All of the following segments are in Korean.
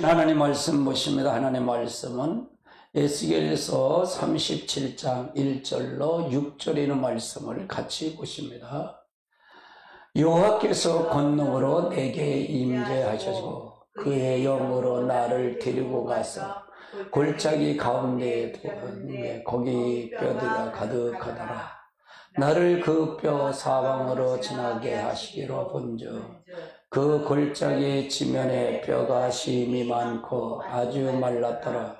하나님 말씀 보십니다. 하나님 말씀은 에스겔서 37장 1절로 6절에 있는 말씀을 같이 보십니다. 여호와께서 권능으로 내게 임재하시고 그의 영으로 나를 데리고 가서 골짜기 가운데에 두었는데 거기 뼈들이 가득하더라. 나를 그 뼈 사방으로 지나게 하시기로 본즉 그 골짜기 지면에 뼈가 심이 많고 아주 말랐더라.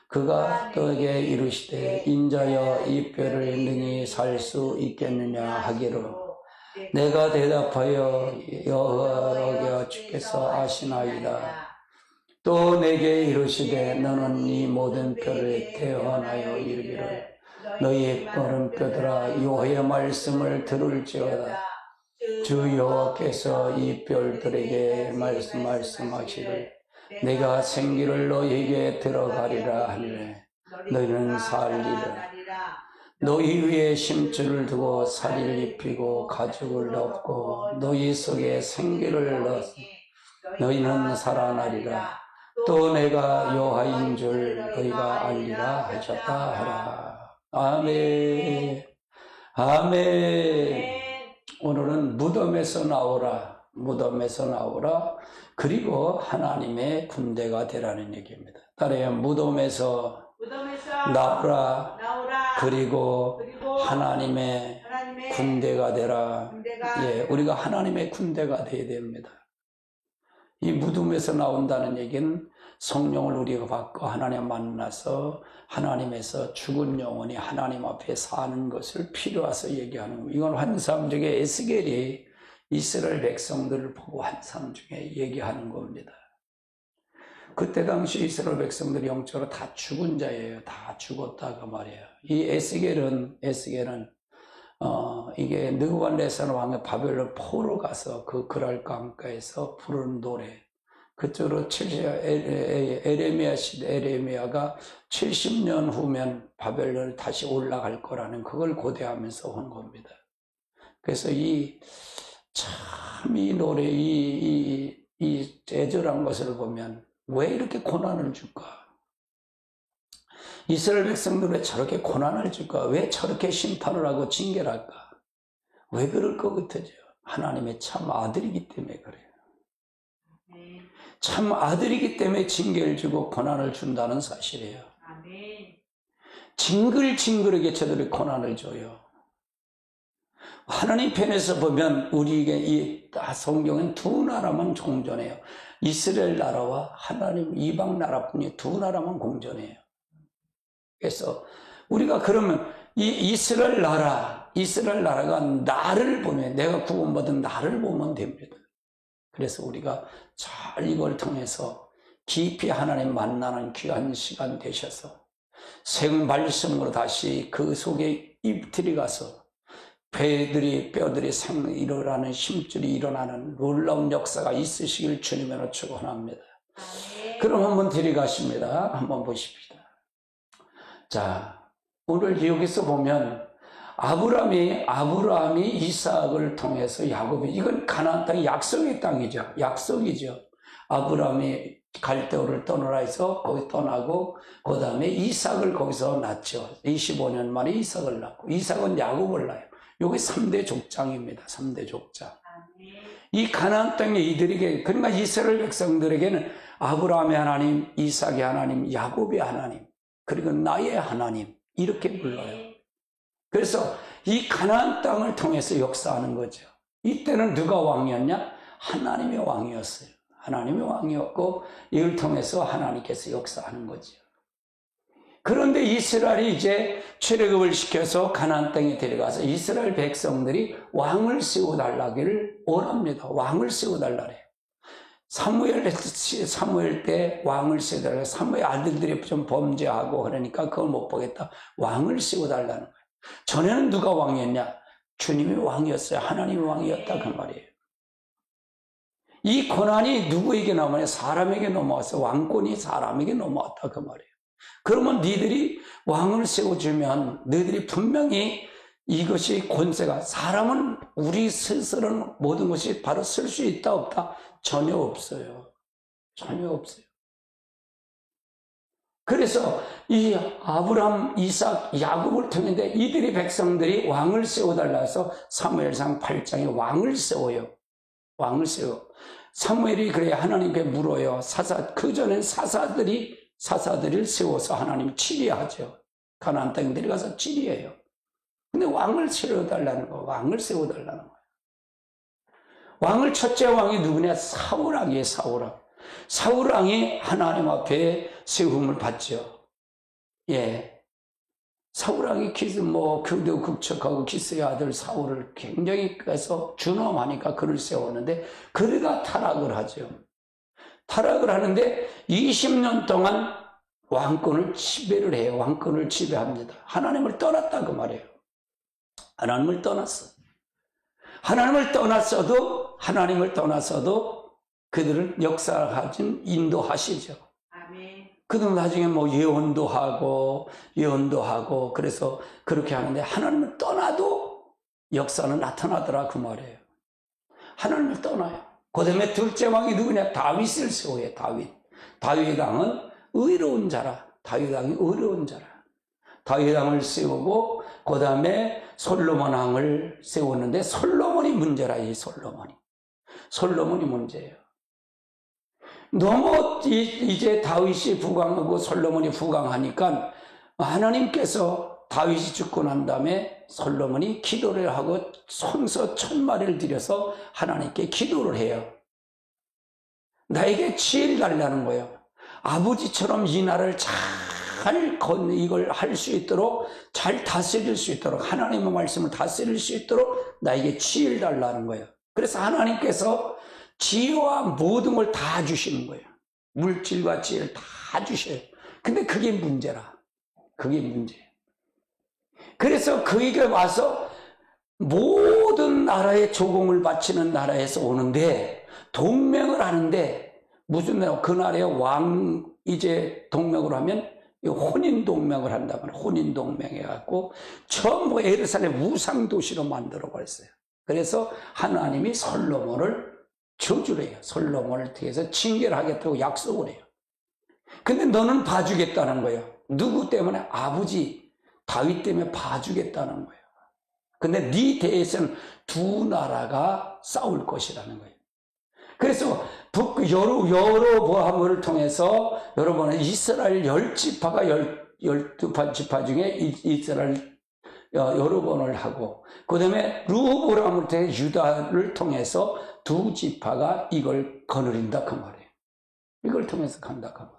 그가 너에게 이르시되 인자여 이 뼈를 능히 살 수 있겠느냐 하기로 내가 대답하여 여호와 주께서 아시나이다. 또 내게 이르시되 너는 이 모든 뼈를 대언하여 이르기를 너희 뼈는 뼈들아 여호와의 말씀을 들을지어다. 주 여호와께서 이 뼈들에게 말씀하시를 내가 생기를 너희에게 들어가리라 하니래 너희는 살리라. 너희 위에 심줄을 두고 살을 입히고 가죽을 덮고 너희 속에 생기를 넣어 너희는 살아나리라. 또 내가 여호와인 줄 너희가 알리라 하셨다 하라. 아멘. 아멘. 오늘은 무덤에서 나오라, 무덤에서 나오라, 그리고 하나님의 군대가 되라는 얘기입니다. 따라요. 무덤에서 나오라, 그리고 하나님의 군대가 되라. 예, 우리가 하나님의 군대가 되어야 됩니다. 이 무덤에서 나온다는 얘기는 성령을 우리가 받고 하나님 만나서 하나님에서 죽은 영혼이 하나님 앞에 사는 것을 필요해서 얘기하는 거예요. 이건 환상 중에 에스겔이 이스라엘 백성들을 보고 환상 중에 얘기하는 겁니다. 그때 당시 이스라엘 백성들이 영적으로 다 죽은 자예요. 다 죽었다고 말이에요. 이 에스겔은 이게 느부갓네살 왕의 바벨론 포로 가서 그 그랄 강가에서 부르는 노래, 그쪽으로 에레미야 시대, 에레미야가 70년 후면 바벨론을 다시 올라갈 거라는 그걸 고대하면서 온 겁니다. 그래서 이 노래, 이 애절한 것을 보면 왜 이렇게 고난을 줄까? 이스라엘 백성들 왜 저렇게 고난을 줄까? 왜 저렇게 심판을 하고 징계를 할까? 왜 그럴 것 같아요? 하나님의 참 아들이기 때문에 그래요. 참 아들이기 때문에 징계를 주고 고난을 준다는 사실이에요. 징글징글하게 저들이 고난을 줘요. 하나님 편에서 보면 우리에게 이 성경은 두 나라만 공존해요. 이스라엘 나라와 하나님 이방 나라뿐이 두 나라만 공존해요. 그래서 우리가 그러면 이 이스라엘 나라가 나를 보면, 내가 구원받은 나를 보면 됩니다. 그래서 우리가 잘 이걸 통해서 깊이 하나님 만나는 귀한 시간 되셔서 생 말씀으로 다시 그 속에 입틀이 가서 뼈들이 일어나는, 심줄이 일어나는 놀라운 역사가 있으시길 주님으로 축원합니다. 그럼 한번 들이가십니다. 한번 보십시다. 자, 오늘 여기서 보면 아브라함이 이삭을 통해서 야곱이, 이건 가나안 땅이 약속의 땅이죠. 약속이죠. 아브라함이 갈대오를 떠나라 해서 거기 떠나고 그 다음에 이삭을 거기서 낳죠. 25년 만에 이삭을 낳고 이삭은 야곱을 낳아요. 여기 3대 족장입니다. 3대 족장. 이 가나안 땅에 이들에게, 그러니까 이스라엘 백성들에게는 아브라함의 하나님, 이삭의 하나님, 야곱의 하나님, 그리고 나의 하나님, 이렇게 불러요. 그래서 이 가나안 땅을 통해서 역사하는 거죠. 이때는 누가 왕이었냐? 하나님의 왕이었어요. 하나님의 왕이었고 이걸 통해서 하나님께서 역사하는 거죠. 그런데 이스라엘이 이제 출애굽을 시켜서 가나안 땅에 데려가서 이스라엘 백성들이 왕을 세워달라기를 원합니다. 왕을 세워달라래요. 사무엘 때 왕을 세워달라. 사무엘 아들들이 좀 범죄하고 그러니까 그걸 못 보겠다. 왕을 세워달라는 거예요. 전에는 누가 왕이었냐? 주님이 왕이었어요. 하나님이 왕이었다 그 말이에요. 이 고난이 누구에게 넘어왔냐? 사람에게 넘어왔어. 왕권이 사람에게 넘어왔다 그 말이에요. 그러면 니들이 왕을 세워주면 너희들이 분명히 이것이 권세가, 사람은 우리 스스로는 모든 것이 바로 쓸 수 있다 없다? 전혀 없어요. 전혀 없어요. 그래서 이 아브람, 이삭, 야곱을 통해 이들이 백성들이 왕을 세워달라 해서 사무엘상 8장에 왕을 세워요. 왕을 세워. 사무엘이 그래 하나님께 물어요. 그전엔 사사들을 세워서 하나님 치리하죠. 가나안 땅에 내려가서 치리해요. 근데 왕을 세워달라는 거, 왕을 세워달라는 거예요. 왕을 첫째 왕이 누구냐? 사울왕이에요, 사울왕. 사울왕이 하나님 앞에 세움을 받죠. 예. 사울왕이 교도 국척하고 기스의 아들 사울을 굉장히 해서 준엄하니까 그를 세웠는데, 그가 타락을 하죠. 타락을 하는데 20년 동안 왕권을 지배를 해요. 왕권을 지배합니다. 하나님을 떠났다 그 말이에요. 하나님을 떠났어. 하나님을 떠났어도 그들은 역사하신 인도하시죠. 아멘. 그들은 나중에 예언도 하고 그래서 그렇게 하는데, 하나님을 떠나도 역사는 나타나더라 그 말이에요. 하나님을 떠나요. 그 다음에 둘째 왕이 누구냐? 다윗을 세워요. 다윗 왕은 의로운 자라. 다윗 왕을 세우고 그 다음에 솔로몬 왕을 세웠는데, 솔로몬이 문제라. 이 솔로몬이 문제예요. 너무 이제 다윗이 부강하고 솔로몬이 부강하니까 하나님께서 다윗이 죽고 난 다음에 솔로몬이 기도를 하고 성소 1000마리를 들여서 하나님께 기도를 해요. 나에게 지혜를 달라는 거예요. 아버지처럼 이 나라를 이걸 할 수 있도록, 잘 다스릴 수 있도록, 하나님의 말씀을 다스릴 수 있도록 나에게 지혜를 달라는 거예요. 그래서 하나님께서 지혜와 모든 걸 다 주시는 거예요. 물질과 지혜를 다 주셔요. 근데 그게 문제라. 그게 문제예요. 그래서 그에게 와서 모든 나라의 조공을 바치는 나라에서 오는데, 동맹을 하는데, 그 나라의 이제 동맹으로 하면 혼인동맹을 한다면 혼인동맹 해갖고 전부 예루살렘 우상도시로 만들어버렸어요. 그래서 하나님이 솔로몬을 저주를 해요. 솔로몬을 통해서 징계하겠다고 약속을 해요. 근데 너는 봐주겠다는 거예요. 누구 때문에? 아버지 다윗 때문에 봐주겠다는 거예요. 근데 네 대에서는 두 나라가 싸울 것이라는 거예요. 그래서 여로보암을 통해서 여러분은 이스라엘 10지파가 12지파 중에 이스라엘 여로보암을 하고, 그 다음에 르호보암을 통해 유다를 통해서 2지파가 이걸 거느린다 그 말이에요. 이걸 통해서 간다 그 말이에요.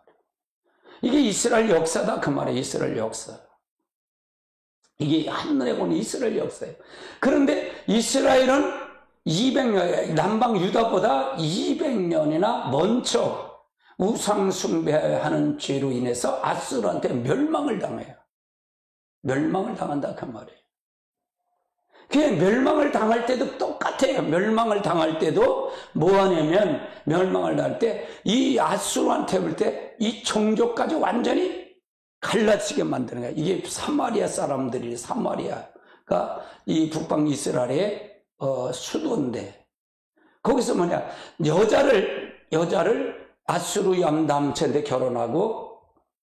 이게 이스라엘 역사다 그 말이에요. 이스라엘 역사. 이게 한눈에 보는 이스라엘 역사예요. 그런데 이스라엘은 200년, 남방 유다보다 200년이나 먼저 우상 숭배하는 죄로 인해서 아수르한테 멸망을 당해요. 멸망을 당한다 그 말이에요. 그게 멸망을 당할 때도 똑같아요. 멸망을 당할 때도 뭐 하냐면, 멸망을 당할 때 이 아수르한테 볼 때 이 종족까지 완전히 갈라지게 만드는 거예요. 이게 사마리아가 이 북방 이스라엘의 수도인데, 거기서 여자를 아수르 남체인데 결혼하고,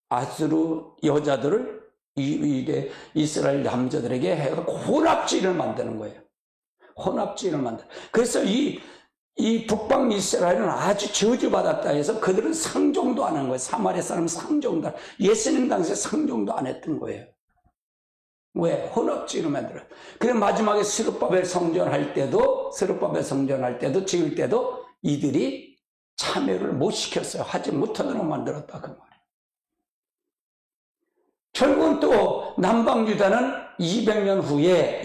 아수르 여자들을 이게 이스라엘 남자들에게 해서 혼합주의를 만드는 거예요. 혼합주의를 만드는. 그래서 이 북방 이스라엘은 아주 저주받았다 해서 그들은 상종도 안 한 거예요. 사마리아 사람은 상종도 예수님 당시에 상종도 안 했던 거예요. 왜? 혼합주의를 만들어요. 그래 마지막에 스룹바벨 성전할 때도 지을 때도 이들이 참여를 못 시켰어요. 하지 못하도록 만들었다 그 말이에요. 결국은 또 남방 유다는 200년 후에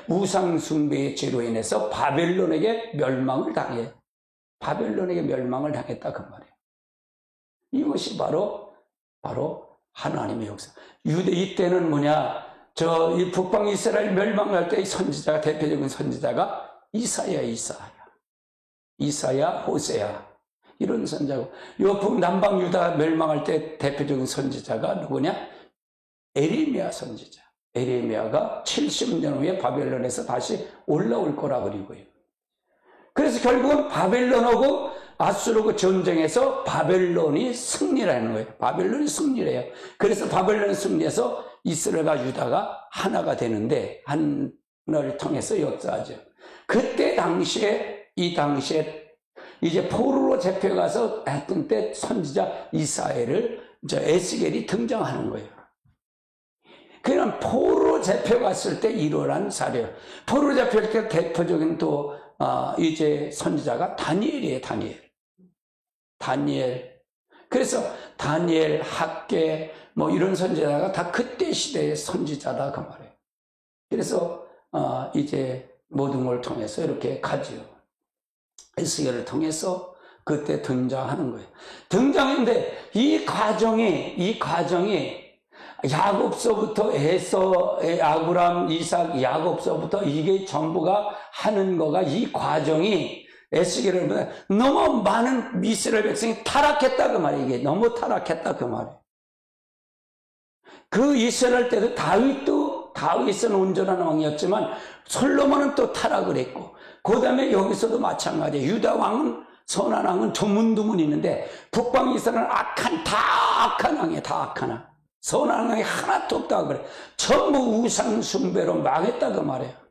우상 숭배의 죄로 인해서 바벨론에게 멸망을 당해. 바벨론에게 멸망을 당했다 그 말이에요. 이것이 바로 하나님의 역사. 이때는 이 북방 이스라엘 멸망할 때 대표적인 선지자가 이사야, 호세야 이런 선지자고, 남방 유다 멸망할 때 대표적인 선지자가 누구냐? 에레미야 선지자. 에레미야가 70년 후에 바벨론에서 다시 올라올 거라 그리고요. 그래서 결국은 바벨론하고 아수르 그 전쟁에서 바벨론이 승리라는 거예요. 바벨론이 승리래요. 그래서 바벨론이 승리해서 이스라엘과 유다가 하나가 되는데 하나를 통해서 역사하죠. 그때 당시에 이제 포로로 잡혀가서 했던 때 선지자 이사야를 에스겔이 등장하는 거예요. 그냥 포로로 잡혀갔을 때 일어난 사례. 포로로 잡힐 때 대표적인 또 이제 선지자가 다니엘이에요. 다니엘. 그래서 다니엘, 학개 뭐 이런 선지자가 다 그때 시대의 선지자다 그 말이에요. 그래서 이제 모든 걸 통해서 이렇게 가지요. 에스겔을 통해서 그때 등장하는 거예요. 등장인데 이 과정이 야곱서부터 에서, 아브람, 이삭, 야곱서부터 이게 전부가 하는 거가 이 과정이 에스겔을 보면 너무 많은 이스라엘 백성이 타락했다 그 말이에요. 이게 너무 타락했다 그 말이에요. 그 이스라엘 때도 다윗은 온전한 왕이었지만 솔로몬은 또 타락을 했고 그 다음에 여기서도 마찬가지예요. 유다 왕은 선한 왕은 드문드문 있는데 북방 이스라엘은 악한 왕이에요. 다 악한 왕. 선한 왕이 하나도 없다고 그래. 전부 우상 숭배로 망했다 그 말이에요.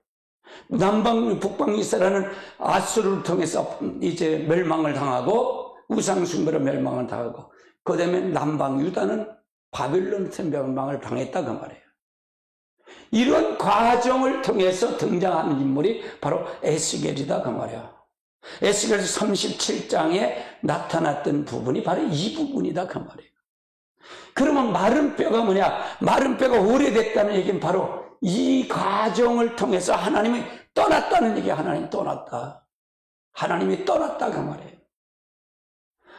북방 이스라엘은 아수르를 통해서 이제 멸망을 당하고 우상 숭배로 멸망을 당하고 그 다음에 남방 유다는 바벨론 멸망을 당했다 그 말이에요. 이런 과정을 통해서 등장하는 인물이 바로 에스겔이다 그 말이에요. 에스겔 37장에 나타났던 부분이 바로 이 부분이다 그 말이에요. 그러면 마른 뼈가 뭐냐? 마른 뼈가 오래됐다는 얘기는 바로 이 과정을 통해서 하나님이 떠났다는 얘기야. 하나님이 떠났다. 하나님이 떠났다 그 말이에요.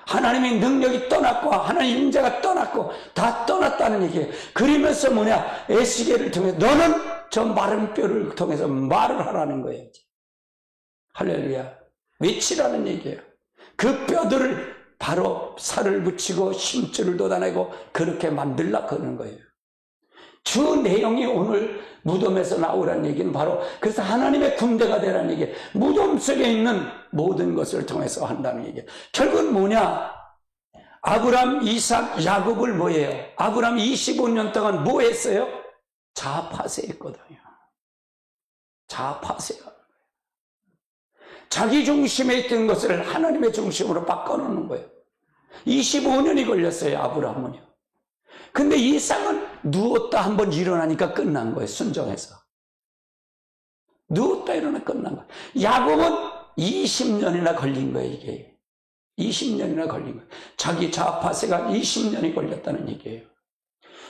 하나님의 능력이 떠났고 하나님의 임재가 떠났고 다 떠났다는 얘기예요. 그러면서 뭐냐? 에스겔을 통해서 너는 저 마른 뼈를 통해서 말을 하라는 거예요. 할렐루야. 외치라는 얘기예요. 그 뼈들을 바로 살을 붙이고 심줄을 돋아내고 그렇게 만들라 그러는 거예요. 주 내용이 오늘 무덤에서 나오라는 얘기는 바로 그래서 하나님의 군대가 되라는 얘기예요. 무덤 속에 있는 모든 것을 통해서 한다는 얘기예요. 결국은 뭐냐? 아브람, 이삭, 야곱을 뭐예요? 아브람 25년 동안 뭐 했어요? 자파세했거든요. 자파세가 자기 중심에 있던 것을 하나님의 중심으로 바꿔놓는 거예요. 25년이 걸렸어요. 아브라함은요. 근데 이삭은 누웠다 한번 일어나니까 끝난 거예요. 순종해서. 누웠다 일어나 끝난 거예요. 야곱은 20년이나 걸린 거예요. 이게 20년이나 걸린 거예요. 자기 자파세가 20년이 걸렸다는 얘기예요.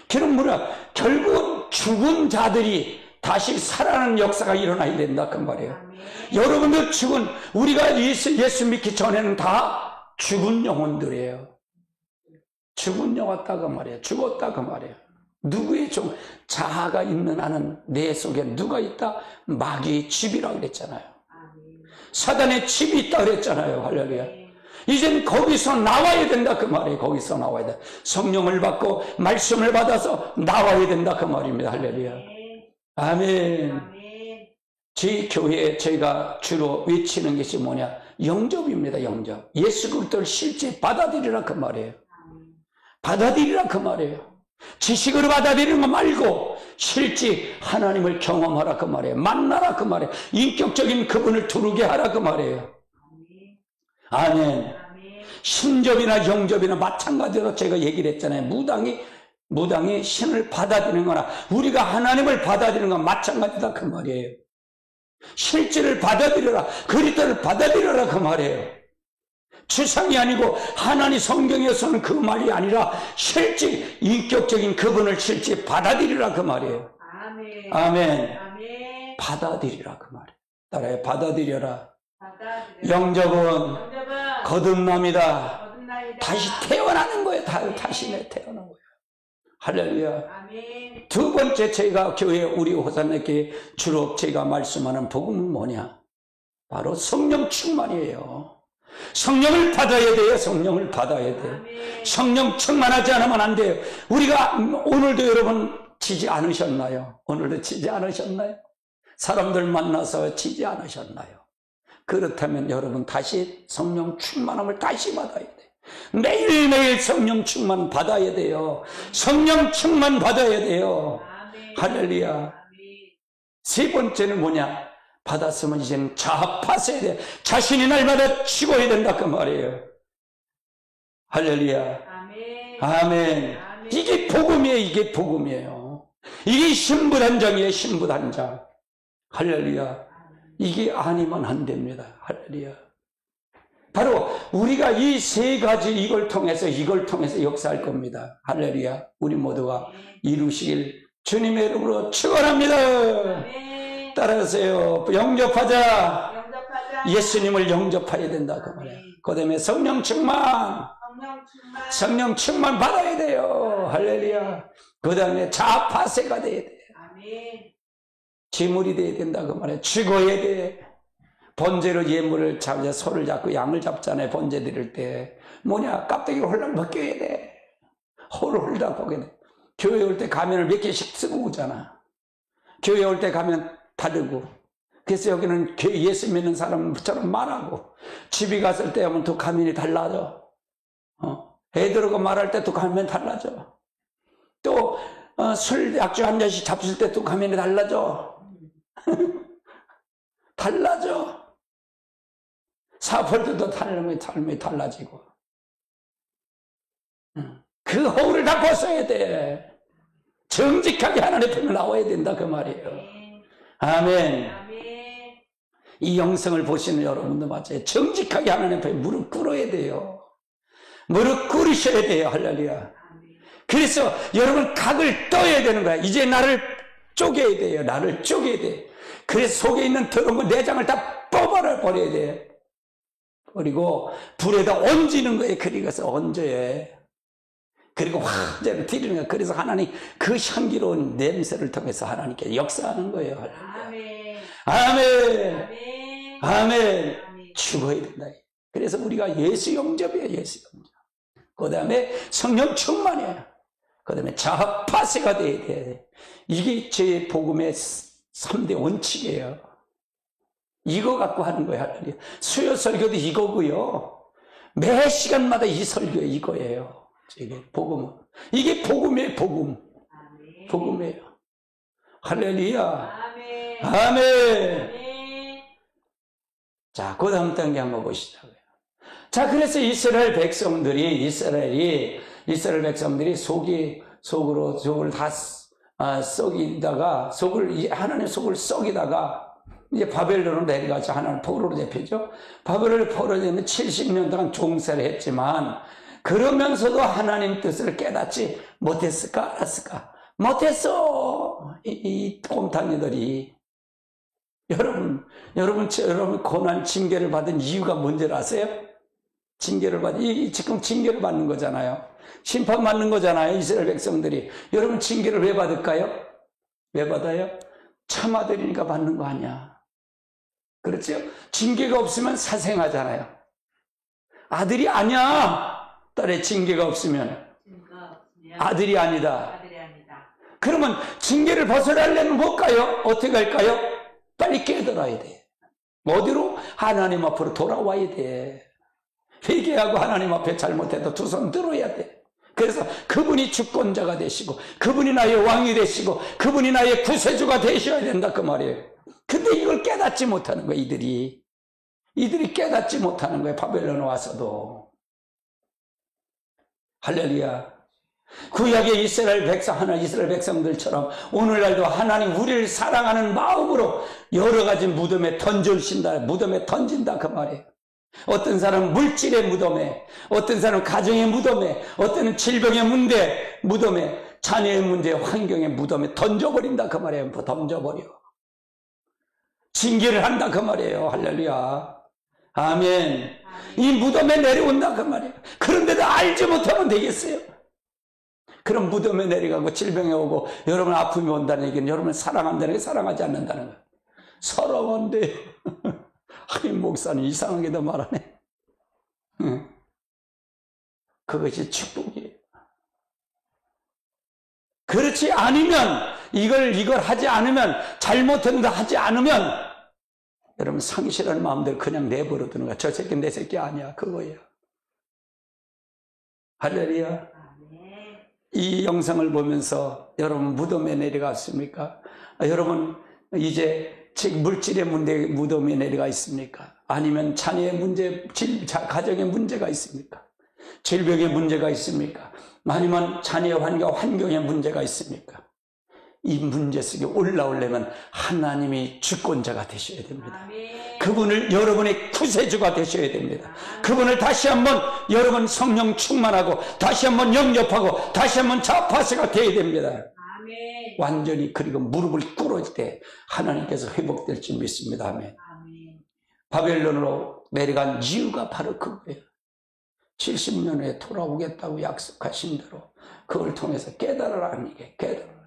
그럼 뭐야? 결국은 죽은 자들이 다시 살아나는 역사가 일어나야 된다 그 말이에요. 여러분들 우리가 예수 믿기 전에는 다 죽은 영혼들이에요. 죽은 영혼다 그 말이에요. 죽었다 그 말이에요. 누구의 자아가 있는 한은 내 속에 누가 있다? 마귀의 집이라고 그랬잖아요. 사단의 집이 있다 그랬잖아요. 할렐루야. 이젠 거기서 나와야 된다 그 말이에요. 거기서 나와야 돼. 성령을 받고 말씀을 받아서 나와야 된다 그 말입니다. 할렐루야. 아멘. 제 교회에 저희가 주로 외치는 것이 뭐냐? 영접입니다. 영접. 예수 그리스도를 실제 받아들이라 그 말이에요. 받아들이라 그 말이에요. 지식으로 받아들이는 거 말고 실제 하나님을 경험하라 그 말이에요. 만나라 그 말이에요. 인격적인 그분을 두르게 하라 그 말이에요. 아멘. 신접이나 영접이나 마찬가지로 제가 얘기를 했잖아요. 무당이 신을 받아들이는 거나 우리가 하나님을 받아들이는 건 마찬가지다 그 말이에요. 실제를 받아들여라. 그리스도를 받아들여라 그 말이에요. 추상이 아니고 하나님 성경에서는 그 말이 아니라 실제 인격적인 그분을 실제 받아들이라 그 말이에요. 아멘. 아멘. 아멘. 받아들이라 그 말이에요. 따라해. 받아들여라. 영접은 거듭남이다. 다시 태어나는 거예요. 다시 태어나는 거예요. 할렐루야. 아멘. 두 번째 제가 교회 우리 호산에게 주로 제가 말씀하는 복음은 뭐냐? 바로 성령 충만이에요. 성령을 받아야 돼요. 성령을 받아야 돼요. 아멘. 성령 충만하지 않으면 안 돼요. 우리가 오늘도 여러분 지지 않으셨나요? 오늘도 지지 않으셨나요? 사람들 만나서 지지 않으셨나요? 그렇다면 여러분 다시 성령 충만함을 다시 받아야 돼요. 매일매일 성령 충만 받아야 돼요. 성령 충만 받아야 돼요. 할렐루야. 세 번째는 뭐냐? 받았으면 이제는 자합하셔야 돼. 자신이 날마다 죽어야 된다 그 말이에요. 할렐루야. 아멘. 이게 복음이에요. 이게 복음이에요. 이게 신부단장이에요. 신부단장. 할렐루야. 이게 아니면 안 됩니다. 할렐루야. 바로 우리가 이 세 가지 이걸 통해서 역사할 겁니다. 할렐루야. 우리 모두가 이루시길 주님의 이름으로 축원합니다. 따라하세요. 영접하자. 예수님을 영접해야 된다 그 말이야. 그다음에 성령 충만 받아야 돼요. 할렐루야. 그다음에 자파세가 돼야 돼. 제물이 돼야 된다 그 말이야. 죽어야 돼. 번제로 예물을 잡자, 소를 잡고 양을 잡잖아요. 번제 드릴 때 뭐냐? 깍두기를 홀랑 벗겨야 돼. 홀을 홀딱 벗겨야 돼. 교회 올 때 가면을 몇 개씩 쓰고 오잖아. 교회 올 때 가면 다르고. 그래서 여기는 예수 믿는 사람처럼 말하고, 집에 갔을 때 하면 또 가면이 달라져. 애들하고 말할 때 또 가면 달라져. 또 술 약주 한 잔씩 잡술 때 또 가면이 달라져. 달라져. 사펄들도 삶이 달라지고. 그 허울을 다 벗어야 돼. 정직하게 하나님 앞에 나와야 된다 그 말이에요. 아멘. 이 영상을 보시는 여러분도 마찬가지예요. 정직하게 하나님 앞에 무릎 꿇어야 돼요. 무릎 꿇으셔야 돼요. 할렐루야. 그래서 여러분 각을 떠야 되는 거야. 이제 나를 쪼개야 돼요. 나를 쪼개야 돼. 그래서 속에 있는 더러운 거 내장을 다 뽑아버려야 돼. 그리고 불에다 얹는 거예요. 그리고서 얹어야. 그리고 화제를 드리는 거예요. 그래서 하나님 그 향기로운 냄새를 통해서 하나님께 역사하는 거예요. 아멘. 아멘. 아멘. 아멘. 죽어야 된다. 그래서 우리가 예수 영접이에요. 예수 영접. 그 다음에 성령 충만이에요. 그 다음에 자합파세가 돼야 돼. 이게 제 복음의 3대 원칙이에요. 이거 갖고 하는 거야. 수요 설교도 이거고요. 매 시간마다 이 설교 이거예요. 이게 복음은. 이게 복음이에요. 복음. 아멘. 복음이에요. 할렐루야. 아멘. 아멘. 아멘. 자, 그 다음 단계 한번 보시자고요. 자, 그래서 이스라엘 백성들이 속을 다 썩이다가 하나님 속을 썩이다가 이제 바벨론으로 내려가서 하나님 포로로 잡혔죠. 바벨론을 포로로 잡으면 70년 동안 종살이 했지만 그러면서도 하나님 뜻을 깨닫지 못했을까? 알았을까? 못했어. 이 꼼탕이들이. 여러분 고난 징계를 받은 이유가 뭔지 아세요? 지금 징계를 받는 거잖아요. 심판받는 거잖아요. 이스라엘 백성들이. 여러분 징계를 왜 받을까요? 왜 받아요? 참아들이니까 받는 거 아니야. 그렇죠? 징계가 없으면 사생하잖아요. 아들이 아니야. 딸의 징계가 없으면 아들이 아니다. 그러면 징계를 벗어나려면 뭘까요? 어떻게 할까요? 빨리 깨달아야 돼. 어디로? 하나님 앞으로 돌아와야 돼. 회개하고 하나님 앞에 잘못해도 두 손 들어야 돼. 그래서 그분이 주권자가 되시고 그분이 나의 왕이 되시고 그분이 나의 구세주가 되셔야 된다 그 말이에요. 근데 이걸 깨닫지 못하는 거예요. 이들이 깨닫지 못하는 거예요. 바벨론에 와서도. 할렐루야. 구약의 이스라엘 백성들처럼 오늘날도 하나님 우리를 사랑하는 마음으로 여러 가지 무덤에 던진다 그 말이에요. 어떤 사람은 물질의 무덤에, 어떤 사람은 가정의 무덤에, 어떤 질병의 무덤에, 자녀의 문제, 환경의 무덤에 던져버린다 그 말이에요. 던져버려. 징계를 한다 그 말이에요. 할렐루야. 아멘. 이 무덤에 내려온다 그 말이에요. 그런데도 알지 못하면 되겠어요? 그럼 무덤에 내려가고 질병에 오고 여러분 아픔이 온다는 얘기는 여러분을 사랑한다는 게 사랑하지 않는다는 거예요. 사랑한대요. 아니 목사님 이상하게도 말하네. 그것이 축복이에요. 그렇지 않으면 이걸 하지 않으면 잘못했는데 하지 않으면 여러분 상실하는 마음들 그냥 내버려 두는 거야. 저 새끼 내 새끼 아니야. 그거야. 할렐루야. 이 영상을 보면서 여러분 무덤에 내려갔습니까? 여러분 이제 물질의 무덤에 내려가 있습니까? 아니면 자녀의 문제, 가정의 문제가 있습니까? 질병의 문제가 있습니까? 아니면 자녀의 환경의 문제가 있습니까? 이 문제 속에 올라오려면 하나님이 주권자가 되셔야 됩니다. 그분을 여러분의 구세주가 되셔야 됩니다. 그분을 다시 한번 여러분 성령 충만하고 다시 한번 영접하고 다시 한번 자파세가 되어야 됩니다. 완전히. 그리고 무릎을 꿇을 때 하나님께서 회복될 줄 믿습니다. 아멘. 바벨론으로 내려간 이유가 바로 그거예요. 70년 후에 돌아오겠다고 약속하신 대로 그걸 통해서 깨달으라는 얘기예요. 깨달으라.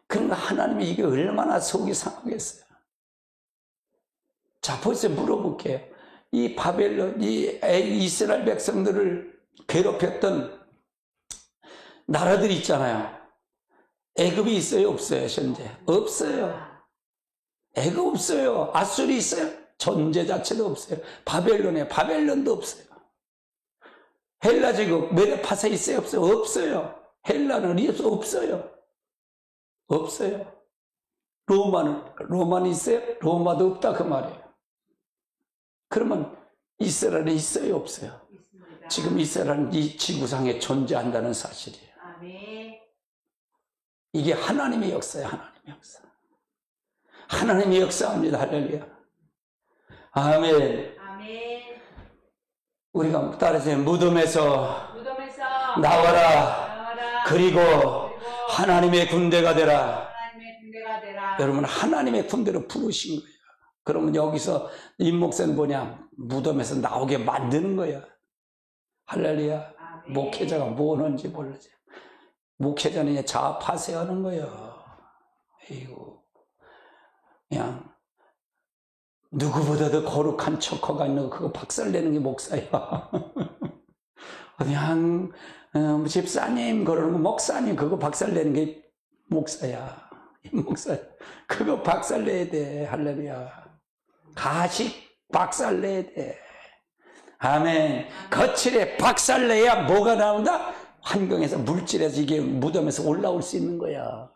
그러니까 하나님이 이게 얼마나 속이 상하겠어요. 자, 벌써 물어볼게요. 이 바벨론, 이 이스라엘 백성들을 괴롭혔던 나라들이 있잖아요. 애굽이 있어요, 없어요, 현재? 없어요. 애굽 없어요. 아수리 있어요. 존재 자체도 없어요. 바벨론도 없어요. 헬라 제국 메데파사 있어요, 없어요? 없어요. 헬라는 없어요. 없어요. 로마는 있어요? 로마도 없다 그 말이에요. 그러면 이스라엘이 있어요, 없어요? 있습니다. 지금 이스라엘은 이 지구상에 존재한다는 사실이에요. 아멘. 이게 하나님의 역사예요. 하나님의 역사. 하나님이 역사합니다. 할렐루야. 아멘. 아멘. 우리가 따라서 무덤에서 나와라. 그리고 하나님의 군대가 되라. 여러분 하나님의 군대로 부르신 거예요. 그러면 여기서 임 목사는 뭐냐? 무덤에서 나오게 만드는 거야. 할렐루야. 아멘. 목회자가 뭐 하는지 모르지. 목회자는 자파세하는 거예요. 이고 그냥 누구보다도 거룩한 척허가 있는 거 그거 박살내는 게 목사야. 그냥 집사님 그러는 거 목사님 그거 박살내는 게 목사야. 목사 그거 박살내야 돼. 할렐루야. 가식 박살내야 돼. 아멘. 거칠에 박살내야 뭐가 나온다? 환경에서 물질에서 이게 무덤에서 올라올 수 있는 거야.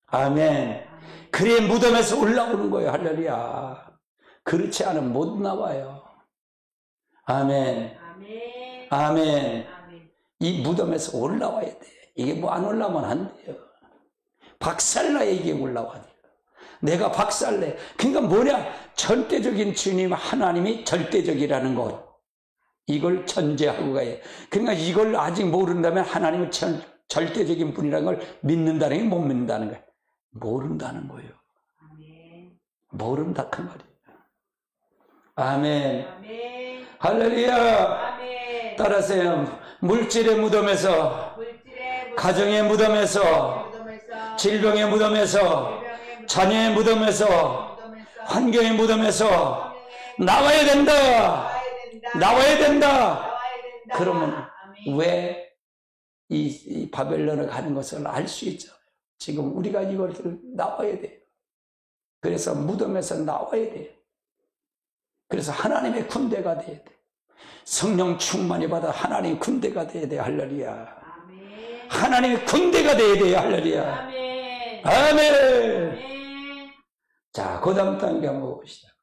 아멘. 그래 무덤에서 올라오는 거예요. 할렐루야. 그렇지 않으면 못 나와요. 아멘. 아멘. 이 무덤에서 올라와야 돼. 이게 뭐 안 올라오면 안 돼요. 박살나야 이게 올라와야 돼요. 내가 박살내. 그러니까 뭐냐? 절대적인 주님 하나님이 절대적이라는 것. 이걸 전제하고 가요. 그러니까 이걸 아직 모른다면 하나님은 절대적인 분이라는 걸 믿는다는 게 못 믿는다는 거예요. 모른다는 거예요. 모른다 그 말이에요. 아멘. 아멘. 할렐루야. 아멘. 따라서요. 물질의 무덤에서, 가정의 무덤에서, 질병의 무덤에서, 자녀의 무덤에서, 환경의 무덤에서 나와야 된다. 나와야 된다. 그러면 왜 이 바벨론을 가는 것을 알 수 있죠. 지금 우리가 이걸 나와야 돼요. 그래서 무덤에서 나와야 돼요. 그래서 하나님의 군대가 돼야 돼. 성령 충만히 받아 하나님의 군대가 돼야 돼. 할렐루야. 아멘. 하나님의 군대가 돼야 돼요. 할렐루야. 아멘. 아멘. 아멘. 자, 그 다음 단계 한번 봅시다.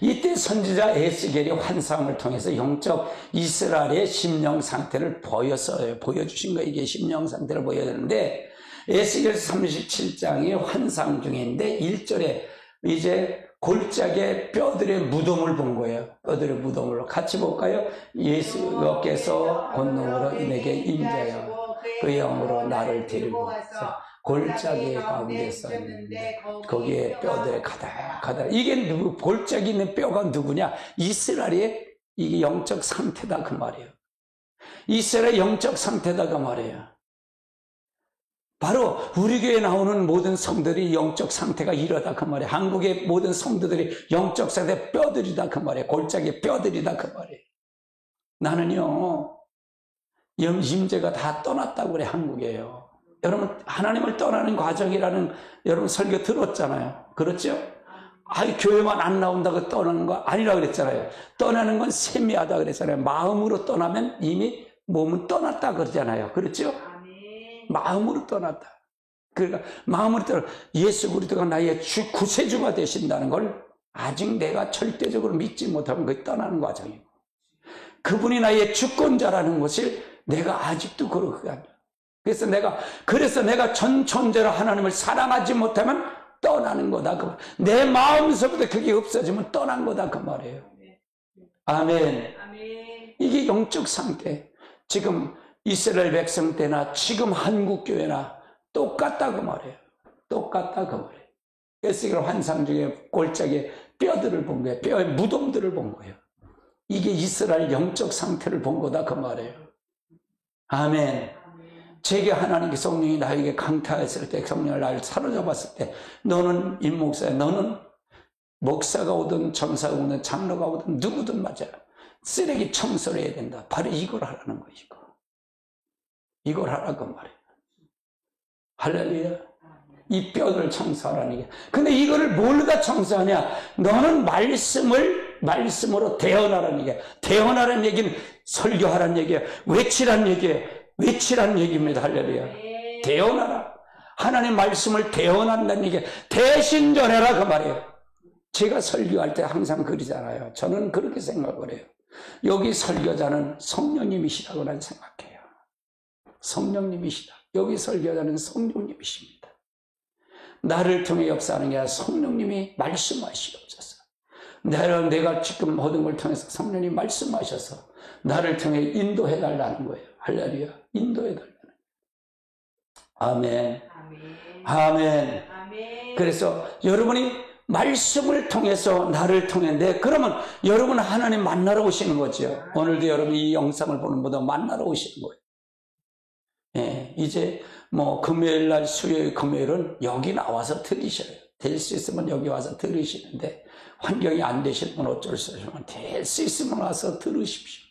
이때 선지자 에스겔이 환상을 통해서 영적 이스라엘의 심령 상태를 보여주신 거예요. 이게 심령 상태를 보여주는데 에스겔 37장의 환상 중인데 1절에 이제 골짜기에 뼈들의 무덤을 본 거예요. 뼈들의 무덤으로 같이 볼까요? 예수께서 권능으로 내게 임재하여 그 영으로 나를 데리고 가서 골짜기 가운데서 있는데 거기에 뼈들이 가득하다. 이게 누구? 골짜기 있는 뼈가 누구냐? 이스라엘의 이게 영적 상태다 그 말이에요. 이스라엘의 영적 상태다 그 말이에요. 바로 우리 교회에 나오는 모든 성들이 영적 상태가 이러다 그 말이에요. 한국의 모든 성도들이 영적 상태 뼈들이다 그 말이에요. 골짜기 뼈들이다 그 말이에요. 나는요 임재가 다 떠났다고 그래. 한국에요. 여러분 하나님을 떠나는 과정이라는 여러분 설교 들었잖아요. 그렇죠? 아이, 교회만 안 나온다고 떠나는 거 아니라 그랬잖아요. 떠나는 건 세미하다 그랬잖아요. 마음으로 떠나면 이미 몸은 떠났다 그러잖아요. 그렇죠? 마음으로 떠났다. 그러니까 마음으로 떠나 예수 그리스도가 나의 구세주가 되신다는 걸 아직 내가 절대적으로 믿지 못하면 그게 떠나는 과정이고, 그분이 나의 주권자라는 것을 내가 아직도 그렇게 합니다. 그래서 내가 전 존재로 하나님을 사랑하지 못하면 떠나는 거다. 내 마음에서부터 그게 없어지면 떠난 거다. 그 말이에요. 아멘. 이게 영적 상태. 지금 이스라엘 백성 때나 지금 한국 교회나 똑같다. 그 말이에요. 똑같다. 그 말이에요. 그래서 이걸 환상 중에 골짜기에 뼈들을 본 거예요. 뼈의 무덤들을 본 거예요. 이게 이스라엘 영적 상태를 본 거다. 그 말이에요. 아멘. 제게 하나님께 성령이 나에게 강타했을 때, 성령을 나를 사로잡았을 때, 너는 임목사야, 너는 목사가 오든 전사가 오든 장로가 오든 누구든 맞아요. 쓰레기 청소를 해야 된다. 바로 이걸 하라는 것이고, 이걸 하라고 말이에요. 할렐루야. 이 뼈를 청소하라는 게. 근데 이거를 뭘다 청소하냐? 너는 말씀으로 대언하라는 얘기야. 대언하라는 얘기는 설교하라는 얘기야. 외치라는 얘기야. 외치라는 얘기입니다. 할렐루야. 대언하라. 하나님 말씀을 대언한다는 얘기. 대신 전해라. 그 말이에요. 제가 설교할 때 항상 그러잖아요. 저는 그렇게 생각을 해요. 여기 설교자는 성령님이시라고 난 생각해요. 성령님이시다. 여기 설교자는 성령님이십니다. 나를 통해 역사하는 게 아니라 성령님이 말씀하시옵소서. 내가 지금 모든 걸 통해서 성령님이 말씀하셔서 나를 통해 인도해달라는 거예요. 할렐루야. 인도해달라는 거예요. 아멘. 아멘. 그래서 여러분이 말씀을 통해서 나를 통해 그러면 여러분은 하나님 만나러 오시는 거죠. 오늘도 여러분이 이 영상을 보는 분들 만나러 오시는 거예요. 예, 이제 금요일 날, 수요일, 금요일은 여기 나와서 들으셔요. 될 수 있으면 여기 와서 들으시는데, 환경이 안 되시는 분 어쩔 수 없지만, 될 수 있으면 와서 들으십시오.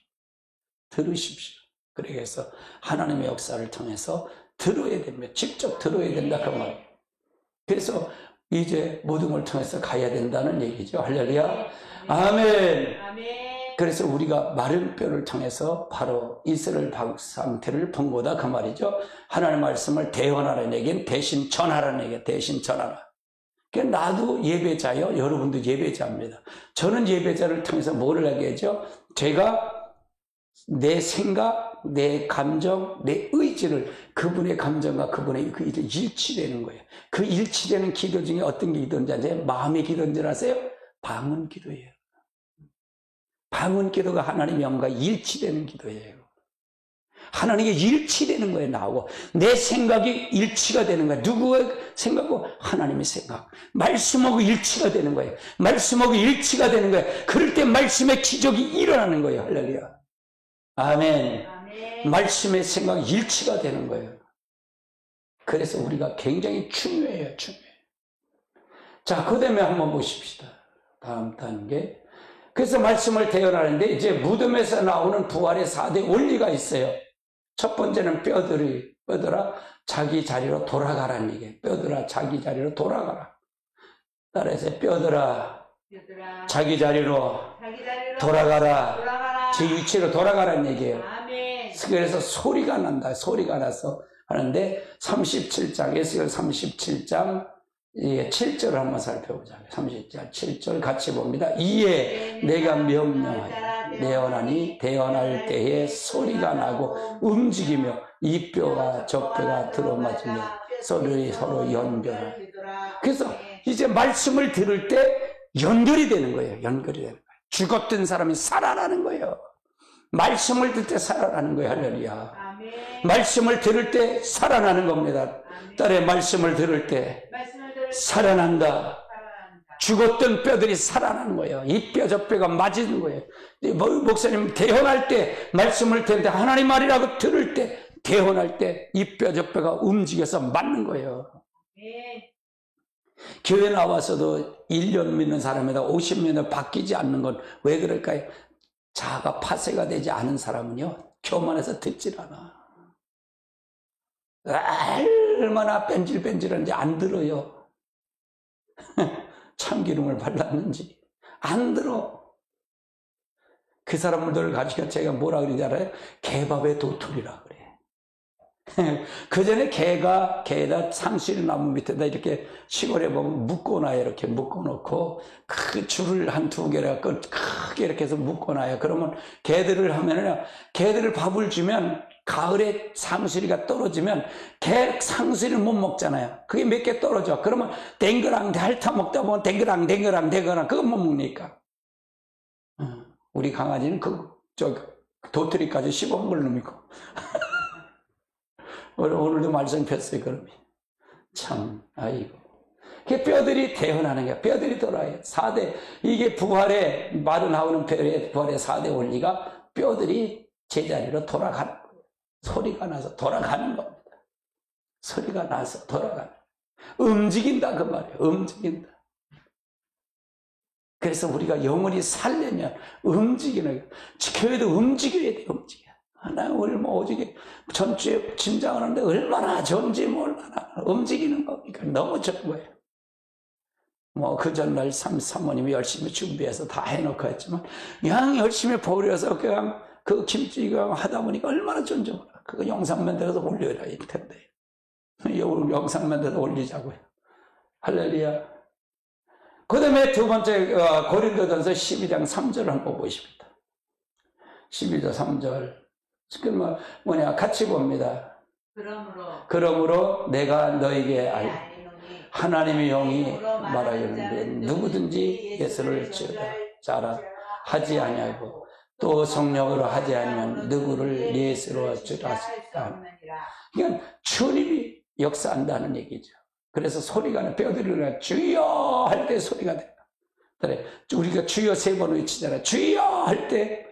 들으십시오. 그래서 하나님의 역사를 통해서 들어야 됩니다. 직접 들어야 된다. 그 말이에요. 그래서 이제 모든 걸 통해서 가야 된다는 얘기죠. 할렐루야. 아멘. 그래서 우리가 마른 뼈를 통해서 바로 이스라엘 상태를 본 거다. 그 말이죠. 하나님의 말씀을 대언하라는 얘기는 대신 전하라는 얘기예요. 대신 전하라. 그러니까 나도 예배자요. 여러분도 예배자입니다. 저는 예배자를 통해서 뭐를 하게 하죠? 제가 내 생각, 내 감정, 내 의지를 그분의 감정과 그분의 그 일치되는 거예요. 그 일치되는 기도 중에 어떤 게 기도인지 아세요? 마음의 기도인 줄 아세요? 방언 기도예요. 방언 기도가 하나님의 영과 일치되는 기도예요. 하나님께 일치되는 거예요. 나하고 내 생각이 일치가 되는 거예요. 누구의 생각하고 하나님의 생각, 말씀하고 일치가 되는 거예요. 말씀하고 일치가 되는 거예요. 그럴 때 말씀의 기적이 일어나는 거예요. 할렐루야. 아멘. 말씀의 생각이 일치가 되는 거예요. 그래서 우리가 굉장히 중요해요. 자, 그 다음에 한번 보십시다. 다음 단계. 그래서 말씀을 대언하는데, 이제 무덤에서 나오는 부활의 4대 원리가 있어요. 첫 번째는 뼈들아 자기 자리로 돌아가라는 얘기예요. 뼈들아 자기 자리로 돌아가라. 따라서 뼈들아 자기 자리로 돌아가라. 제 위치로 돌아가라는 얘기예요. 그래서 소리가 난다. 소리가 나서 하는데 37장, 에스겔 37장 7절을 한번 살펴보자. 37장 7절 같이 봅니다. 이에 내가 명령하여 대언할 때에 소리가 나고 움직이며 이 뼈가 저 뼈가 들어맞으며 서로 연결하라. 그래서 이제 말씀을 들을 때 연결이 되는 거예요. 연결이 되는 거예요. 죽었던 사람이 살아나는 거예요. 말씀을 들을 때 살아나는 거예요. 할렐루야. 말씀을 들을 때 살아나는 겁니다. 딸의 말씀을 들을 때 살아난다. 죽었던 뼈들이 살아나는 거예요. 이 뼈 저 뼈가 맞는 거예요. 목사님 대언할 때 말씀을 듣는데 하나님 말이라고 들을 때 대언할 때 이 뼈 저 뼈가 움직여서 맞는 거예요. 교회 나와서도 1년 믿는 사람에다 50년을 바뀌지 않는 건 왜 그럴까요? 자아가 파쇄가 되지 않은 사람은요, 교만해서 듣질 않아. 얼마나 뺀질뺀질한지 안 들어요. 참기름을 발랐는지 안 들어. 그 사람들 가지고 제가 뭐라 그러는지 알아요? 개밥의 도토리라 그래. 그 전에 개에다 상실나무 밑에다 이렇게 시골에 보면 묶어놔요. 이렇게 묶어놓고 그 줄을 한 두 개를 크게 이렇게 해서 묶어놔요. 그러면 개들을 하면은 개들을 밥을 주면 가을에 상수리가 떨어지면 개 상수리를 못 먹잖아요. 그게 몇 개 떨어져. 그러면 댕그랑 핥아 먹다 보면 댕그랑 그거 못 먹으니까. 우리 강아지는 도토리까지 씹어먹은 걸 놈이고. 오늘도 말씀 폈어요, 그러면. 참, 아이고. 그 뼈들이 태어나는 거야. 뼈들이 돌아요. 4대, 이게 부활의, 말은 나오는 부활의 4대 원리가 뼈들이 제자리로 돌아가는 거예요. 소리가 나서 돌아가는 겁니다. 소리가 나서 돌아가는 거예요. 움직인다, 그 말이에요. 움직인다. 그래서 우리가 영원히 살려면 움직이는 거예요. 교회도 움직여야 돼요, 움직여. 나 오늘 오직에 전주에 짐장을 하는데 얼마나 좋은지 몰라. 움직이는 거니까 너무 좋은 거예요. 그 전날 사모님이 열심히 준비해서 다 해놓고 했지만, 그냥 열심히 버려서 그냥 그 김치가 하다 보니까 얼마나 좋은지 몰라. 그거 영상 만들어서 올려야 할 텐데. 영상 만들어서 올리자고요. 할렐루야. 그 다음에 두 번째, 고린도전서 12장 3절을 한번 보십니다. 12절 3절. 지금 같이 봅니다. 그러므로 내가 너에게 하나님의 영이 말하였는데 누구든지 예수를 짜라 하지 아니하고 또 성령으로 하지 아니면 누구를 예수로 주라 하시다. 그러니까 주님이 역사한다는 얘기죠. 그래서 소리가 나, 뼈들이 주여 할 때 소리가 된다. 그래, 우리가 주여 3번 외치잖아. 주여 할 때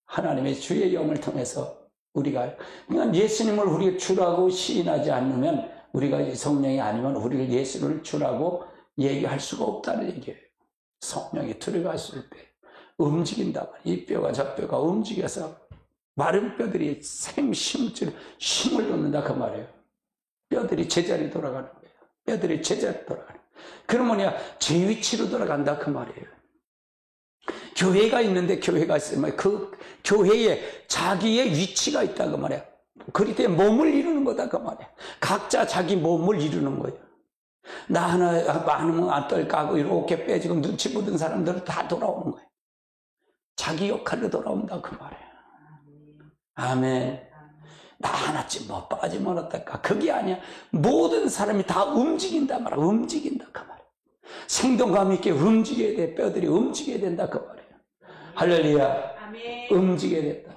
하나님의 주의 영을 통해서 우리가, 그러니까 예수님을 우리가 주라고 시인하지 않으면, 우리가 성령이 아니면 우리를 예수를 주라고 얘기할 수가 없다는 얘기예요. 성령이 들어갔을 때 움직인다. 이 뼈가 저 뼈가 움직여서 마른 뼈들이 힘을 얻는다 그 말이에요. 뼈들이 제자리 돌아가는 거예요. 뼈들이 제자리 돌아가는 거예요. 그러면 제 위치로 돌아간다 그 말이에요. 교회가 있는데 교회가 있으면 그 교회에 자기의 위치가 있다 그 말이야. 그럴 때 몸을 이루는 거다 그 말이야. 각자 자기 몸을 이루는 거예요. 나 하나 많으면 안떨 까고 이렇게 빼지고 눈치 보던 사람들은 다 돌아오는 거예요. 자기 역할로 돌아온다 그 말이에요. 아멘. 나 하나쯤 빠지면 어떨까? 그게 아니야. 모든 사람이 다 움직인다 말이야. 움직인다 그 말이야. 생동감 있게 움직여야 돼. 뼈들이 움직여야 된다 그 말이에요. 할렐루야. 아멘. 움직여야 된다.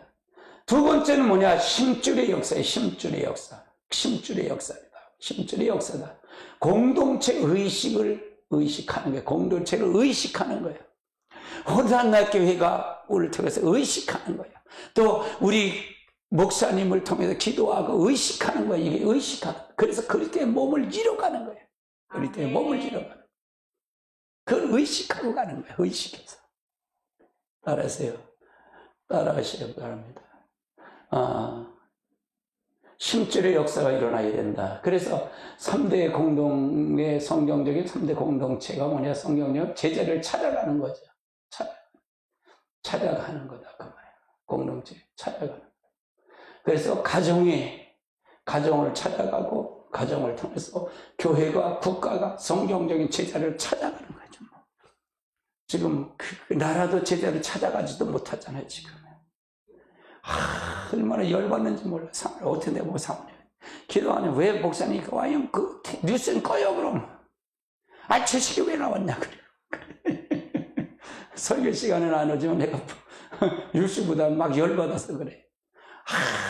두 번째는 힘줄의 역사예요. 힘줄의 역사. 힘줄의 역사입니다. 힘줄의 역사다. 공동체 의식을 의식하는 거예요. 공동체를 의식하는 거예요. 호산나 교회가 우리를 통해서 의식하는 거예요. 또 우리 목사님을 통해서 기도하고 의식하는 거예요. 이게 의식하는 거예요. 그래서 그럴 때 몸을 잃어가는 거예요. 그럴 때 몸을 잃어가는 거예요. 그걸 의식하고 가는 거예요. 의식해서. 따라하세요. 따라하시기 바랍니다. 힘줄의 역사가 일어나야 된다. 그래서 3대 공동의 성경적인 3대 공동체가 성경적 제자를 찾아가는 거죠. 찾아가는 거다. 그 말이에요. 공동체 찾아가는 거예요. 그래서 가정을 찾아가고 가정을 통해서 교회가 국가가 성경적인 제자를 찾아가는 거죠. 지금 그 나라도 제자를 찾아가지도 못하잖아요. 지금 얼마나 열받는지 몰라. 어떻게 내가 사모님 기도하면 왜 목사님 와요? 그 뉴스는 꺼요 그럼. 저 시기 왜 나왔냐 그래. 설교 시간은 안 오지만 내가 뉴스보다 막 열받아서 그래.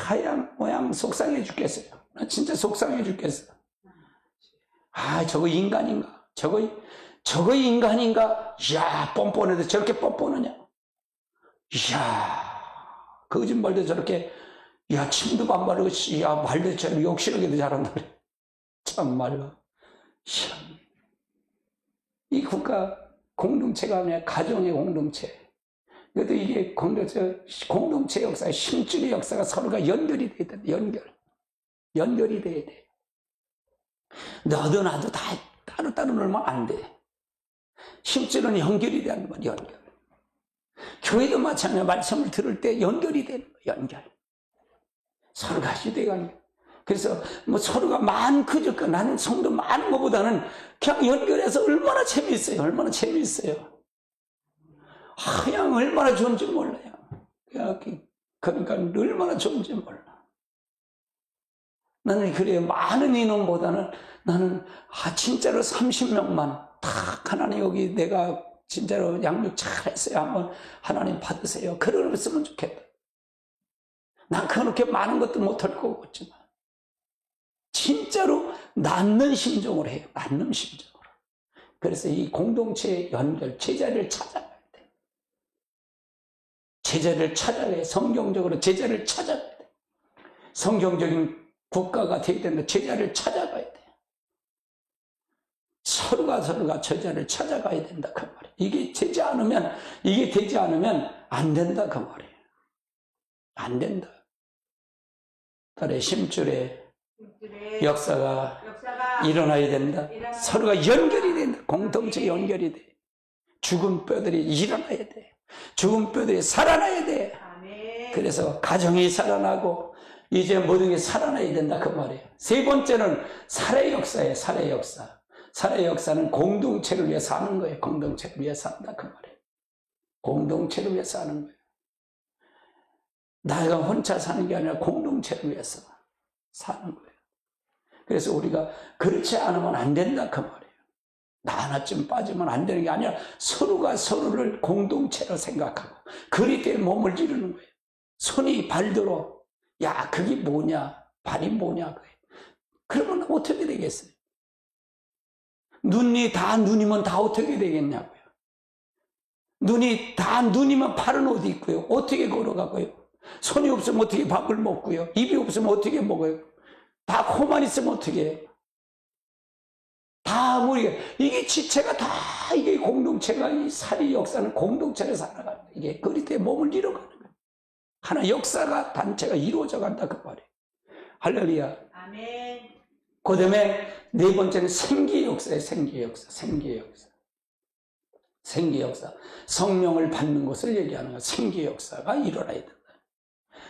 하양 모양 속상해 죽겠어요. 나 진짜 속상해 죽겠어. 저거 인간인가? 저거 인간인가? 이야, 뻔뻔해도 저렇게 뻔뻔하냐? 이야, 거짓말도 저렇게, 침도 안 바르고, 말도 저렇게 욕실하게도 잘한다. 참말로. 이 국가 공동체가 아니라 가정의 공동체. 그래도 이게 공동체 역사, 힘줄의 역사가 서로가 연결이 돼야 돼. 연결이 돼야 돼. 너도 나도 다 따로따로 놀면 안 돼. 힘줄은 연결이 되는 거예요. 연결. 교회도 마찬가지로 말씀을 들을 때 연결이 되는 거예요. 연결. 서로가 시대가. 그래서 뭐 서로가 많고 나는 성도 많은 것보다는 그냥 연결해서 얼마나 재미있어요. 얼마나 재미있어요. 그냥 얼마나 좋은지 몰라요. 그러니까 얼마나 좋은지 몰라. 나는 그래요. 많은 인원보다는 나는 진짜로 30명만 딱 하나님 여기 내가 진짜로 양육 잘했어요. 한번 하나님 받으세요. 그러셨으면 좋겠다. 난 그렇게 많은 것도 못할 거고 있지만 진짜로 낫는 심정으로 해요. 낫는 심정으로. 그래서 이 공동체 연결, 제자를 찾아가야 돼. 제자를 찾아가야 돼. 성경적으로 제자를 찾아가야 돼. 성경적인 국가가 되어야 된다. 제자를 찾아가야 돼. 서로가 제자를 찾아가야 된다. 그 말이에요. 이게 되지 않으면 안 된다. 그 말이에요. 안 된다. 딸의 심줄에 역사가 일어나야 된다. 서로가 연결이 된다. 공동체 연결이 돼. 죽은 뼈들이 일어나야 돼. 죽은 뼈들이 살아나야 돼. 그래서 가정이 살아나고 이제 모든 게 살아나야 된다. 그 말이에요. 세 번째는 살의 역사예요. 살의 역사. 살의 역사는 공동체를 위해 사는 거예요. 공동체를 위해 산다. 그 말이에요. 공동체를 위해 사는 거예요. 내가 혼자 사는 게 아니라 공동체를 위해서 사는 거예요. 그래서 우리가 그렇지 않으면 안 된다. 그 말이에요. 나 하나쯤 빠지면 안 되는 게 아니라 서로가 서로를 공동체로 생각하고 그리 때 몸을 지르는 거예요. 손이 발들어. 야, 그게 뭐냐? 발이 뭐냐? 그러면 어떻게 되겠어요? 눈이 다 눈이면 다 어떻게 되겠냐고요? 눈이 다 눈이면 팔은 어디 있고요? 어떻게 걸어가고요? 손이 없으면 어떻게 밥을 먹고요? 입이 없으면 어떻게 먹어요? 다 코만 있으면 어떻게 해요? 다 우리가 이게 지체가 다 이게 공동체가 이 살이 역사는 공동체를 살아가는 거예요. 이게 그리때 몸을 잃어가는 거예요. 하나 역사가 단체가 이루어져 간다 그 말이에요. 할렐루야. 아멘. 그 다음에 네 번째는 생기의 역사예요. 생기의 역사. 생기의 역사. 생기의 역사. 성령을 받는 것을 얘기하는 거예요. 생기의 역사가 일어나야 된다.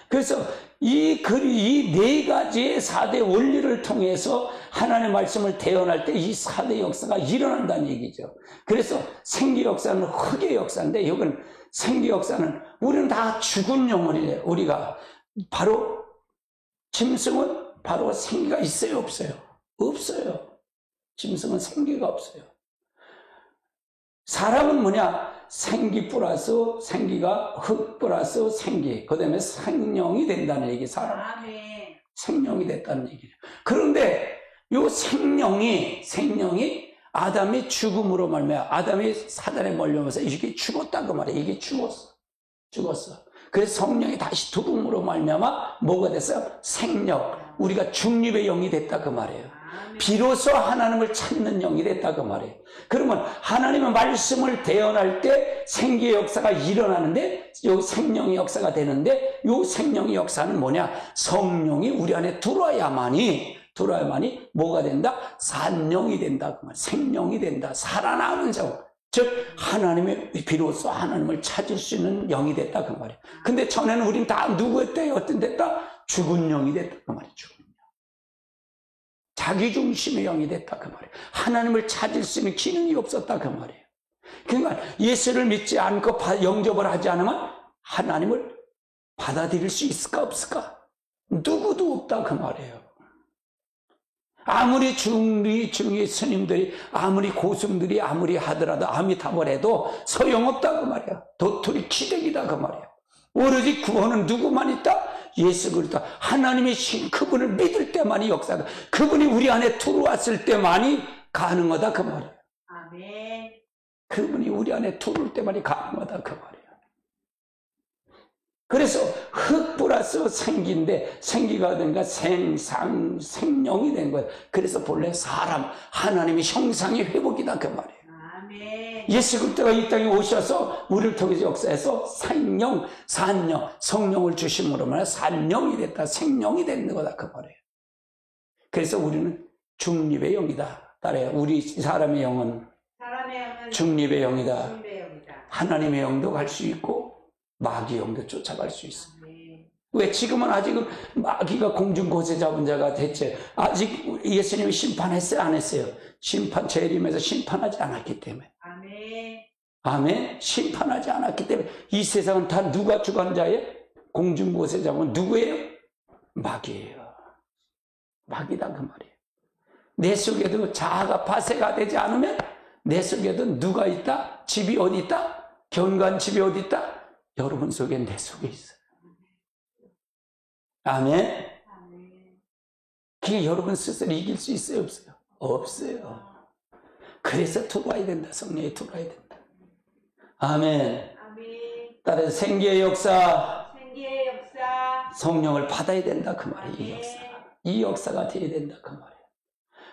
그래서 이 네 가지의 4대 원리를 통해서 하나님의 말씀을 대언할 때 이 4대 역사가 일어난다는 얘기죠. 그래서 생기 역사는 흙의 역사인데 이건 생기 역사는 우리는 다 죽은 영혼이에요. 우리가 바로 짐승은 바로 생기가 있어요, 없어요? 없어요. 짐승은 생기가 없어요. 사람은 뭐냐? 생기 플러스 생기가 흙 플러스 생기. 그 다음에 생명이 된다는 얘기. 사람. 생명이 됐다는 얘기예요. 그런데 요 생명이 아담이 죽음으로 말미암아 아담이 사단에 몰려오면서 이게 죽었다고 말이에요. 이게 죽었어. 그래서 성령이 다시 두둠으로 말미암아 뭐가 됐어요? 생명. 우리가 중립의 영이 됐다 그 말이에요. 비로소 하나님을 찾는 영이 됐다 그 말이에요. 그러면 하나님의 말씀을 대언할 때 생기의 역사가 일어나는데 요 생명의 역사가 되는데 요 생명의 역사는 뭐냐? 성령이 우리 안에 들어와야만이 뭐가 된다? 산영이 된다 그 말이에요. 생명이 된다. 살아나는 영. 즉 하나님의 비로소 하나님을 찾을 수 있는 영이 됐다 그 말이에요. 근데 전에는 우린 다 누구였대요? 어떤 됐다? 죽은 영이 됐다 그 말이에요. 죽은 영. 자기 중심의 영이 됐다 그 말이에요. 하나님을 찾을 수 있는 기능이 없었다 그 말이에요. 그러니까 예수를 믿지 않고 영접을 하지 않으면 하나님을 받아들일 수 있을까 없을까? 누구도 없다 그 말이에요. 아무리 중리 스님들이 아무리 고승들이 아무리 하더라도 아미타불 해도 소용없다 그 말이야. 도토리 기대기다 그 말이야. 오로지 구원은 누구만 있다? 예수 그리스도. 하나님의 신 그분을 믿을 때만이 역사가, 그분이 우리 안에 들어왔을 때만이 가능하다 그 말이야. 아멘. 그분이 우리 안에 들어올 때만이 가능하다 그 말이야. 그래서 흙 플러스 생기인데 생기가 되니까 생명이 된 거예요. 그래서 본래 사람 하나님의 형상의 회복이다 그 말이에요. 아멘. 예수 그리스도가 이 땅에 오셔서 우리를 통해서 역사해서 산영 성령을 주심으로 말해 산영이 됐다. 생명이 되는 거다 그 말이에요. 그래서 우리는 중립의 영이다. 따라요. 우리 사람의 영은 사람의 영은 중립의 영이다. 중립의 영이다. 하나님의 영도 갈 수 있고 마귀의 영도 쫓아갈 수 있어. 아멘. 왜 지금은 아직은 마귀가 공중고세 잡은 자가 됐지. 아직 예수님이 심판했어요? 안 했어요? 심판, 재림에서 심판하지 않았기 때문에. 아멘. 아멘. 심판하지 않았기 때문에 이 세상은 다 누가 주관자예요? 공중고세 잡은 누구예요? 마귀예요. 마귀다 그 말이에요. 내 속에도 자아가 파쇄가 되지 않으면 내 속에도 누가 있다? 집이 어디 있다? 견고한 집이 어디 있다? 여러분 속에 내 속에 있어요. 아멘. 아멘. 그게 여러분 스스로 이길 수 있어요? 없어요? 없어요. 그래서 들어와야 된다. 성령이 들어와야 된다. 아멘. 아멘. 따라서 생기의 역사, 생기의 역사. 성령을 받아야 된다 그 말이에요. 이 역사. 이 역사가 돼야 된다 그 말이에요.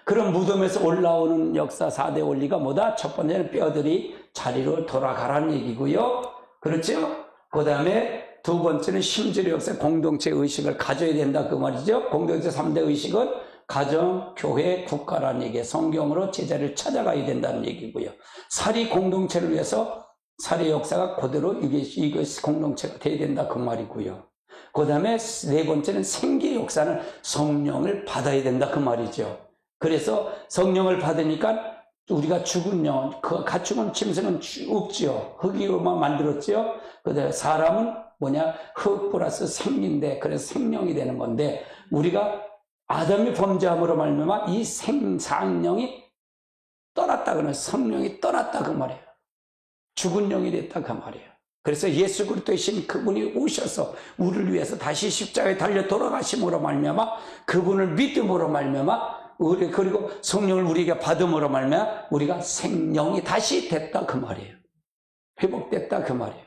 그런 무덤에서 올라오는 역사 4대 원리가 뭐다? 첫 번째는 뼈들이 자리로 돌아가라는 얘기고요. 그렇죠? 그 다음에 두 번째는 심지어 역사 공동체 의식을 가져야 된다 그 말이죠. 공동체 3대 의식은 가정, 교회, 국가라는 얘기예요. 성경으로 제자를 찾아가야 된다는 얘기고요. 사리 공동체를 위해서 사리 역사가 그대로 이것이 공동체가 돼야 된다 그 말이고요. 그 다음에 네 번째는 생기 역사는 성령을 받아야 된다 그 말이죠. 그래서 성령을 받으니까 우리가 죽은 영혼, 그 가축은 짐승은 없지요. 흙으로만 만들었지요. 그다음에 사람은 뭐냐? 흙 플러스 생기인데 그래서 생명이 되는 건데 우리가 아담이 범죄함으로 말미암아 이 생상령이 떠났다 그러면 성령이 떠났다 그 말이에요. 죽은 영이 됐다 그 말이에요. 그래서 예수 그리스도의 신 그분이 오셔서 우리를 위해서 다시 십자가에 달려 돌아가심으로 말미암아 그분을 믿음으로 말미암아 우리 그리고 성령을 우리에게 받음으로 말미암아 우리가 생명이 다시 됐다 그 말이에요. 회복됐다 그 말이에요.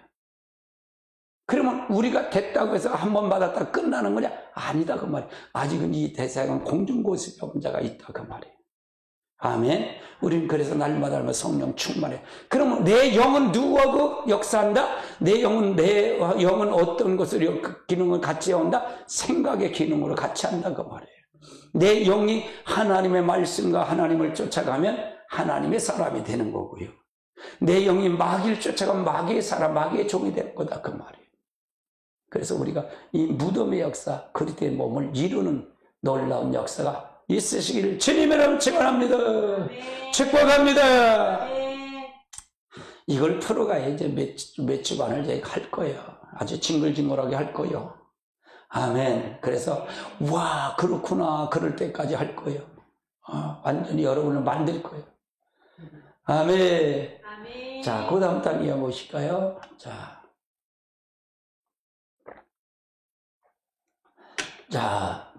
그러면 우리가 됐다고 해서 한 번 받았다 끝나는 거냐? 아니다 그 말이에요. 아직은 이 대상은 공중고세 잡은 자가 있다 그 말이에요. 아멘. 우리는 그래서 날마다 성령 충만해. 그러면 내 영은 누구하고 역사한다? 내 영은 어떤 것을 기능을 같이 해온다? 생각의 기능으로 같이 한다 그 말이에요. 내 영이 하나님의 말씀과 하나님을 쫓아가면 하나님의 사람이 되는 거고요. 내 영이 마귀를 쫓아가면 마귀의 사람, 마귀의 종이 되는 거다 그 말이에요. 그래서 우리가 이 무덤의 역사, 그리스도의 몸을 이루는 놀라운 역사가 있으시기를 주님의 이름으로 축원합니다. 축복합니다. 이걸 풀어가야 이제 몇 주간을 저희가 할 거예요. 아주 징글징글하게 할 거예요. 아멘. 그래서 와 그렇구나 그럴 때까지 할 거예요. 완전히 여러분을 만들 거예요. 아멘. 아멘. 자, 그 다음 단 이어보실까요? 자,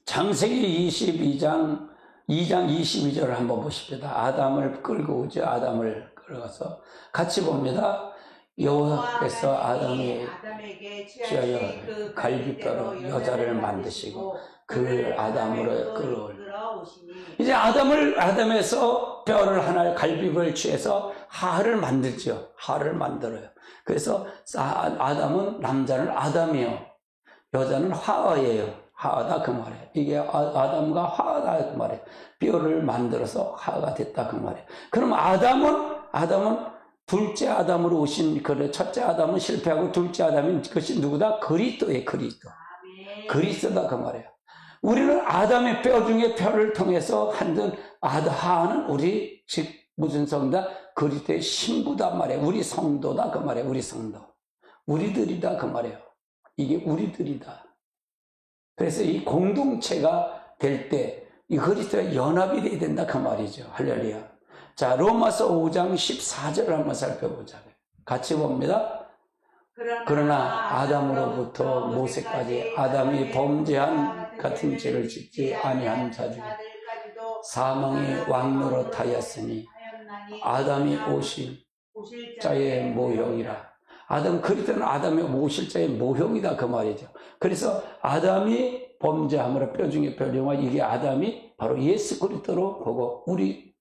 창세기 22장 22절을 한번 보십시다. 아담을 끌고 오죠. 아담을 끌어가서 같이 봅니다. 여호와께서 아담에게 취하여 그 갈비뼈로 여자를 만드시고 그를 아담으로 끌어오시니 이제 아담에서 뼈를 하나 갈비뼈를 취해서 하를 만들죠. 하를 만들어요. 그래서 아담은 남자는 아담이요. 여자는 하와예요. 하하다 그 말이에요. 이게 아담과 하하다 그 말이에요. 뼈를 만들어서 하하가 됐다 그 말이에요. 그럼 아담은 둘째 아담으로 오신 그 첫째 아담은 실패하고 둘째 아담인 그것이 누구다? 그리스도예요. 그리스도다 그 말이에요. 우리는 아담의 뼈 중에 뼈를 통해서 한든 하하는 우리 즉 무슨 성도다? 그리스도의 신부다 말이에요. 우리 성도다 그 말이에요. 우리 성도. 우리들이다 그 말이에요. 이게 우리들이다. 그래서 이 공동체가 될 때 이 그리스도와 연합이 돼야 된다 그 말이죠. 할렐루야. 자, 로마서 5장 14절을 한번 살펴보자. 같이 봅니다. 그러나 아담으로부터 모세까지 아담이 범죄한 같은 죄를 짓지 아니한 자 중에 사망의 왕노릇 하였으니 아담이 오실 자의 모형이라. 그리스도는 아담의 오실 자의 모형이다 그 말이죠. 그래서 아담이 범죄함으로 뼈 중에 뼈리와 이게 아담이 바로 예수 그리스도로 보고 우리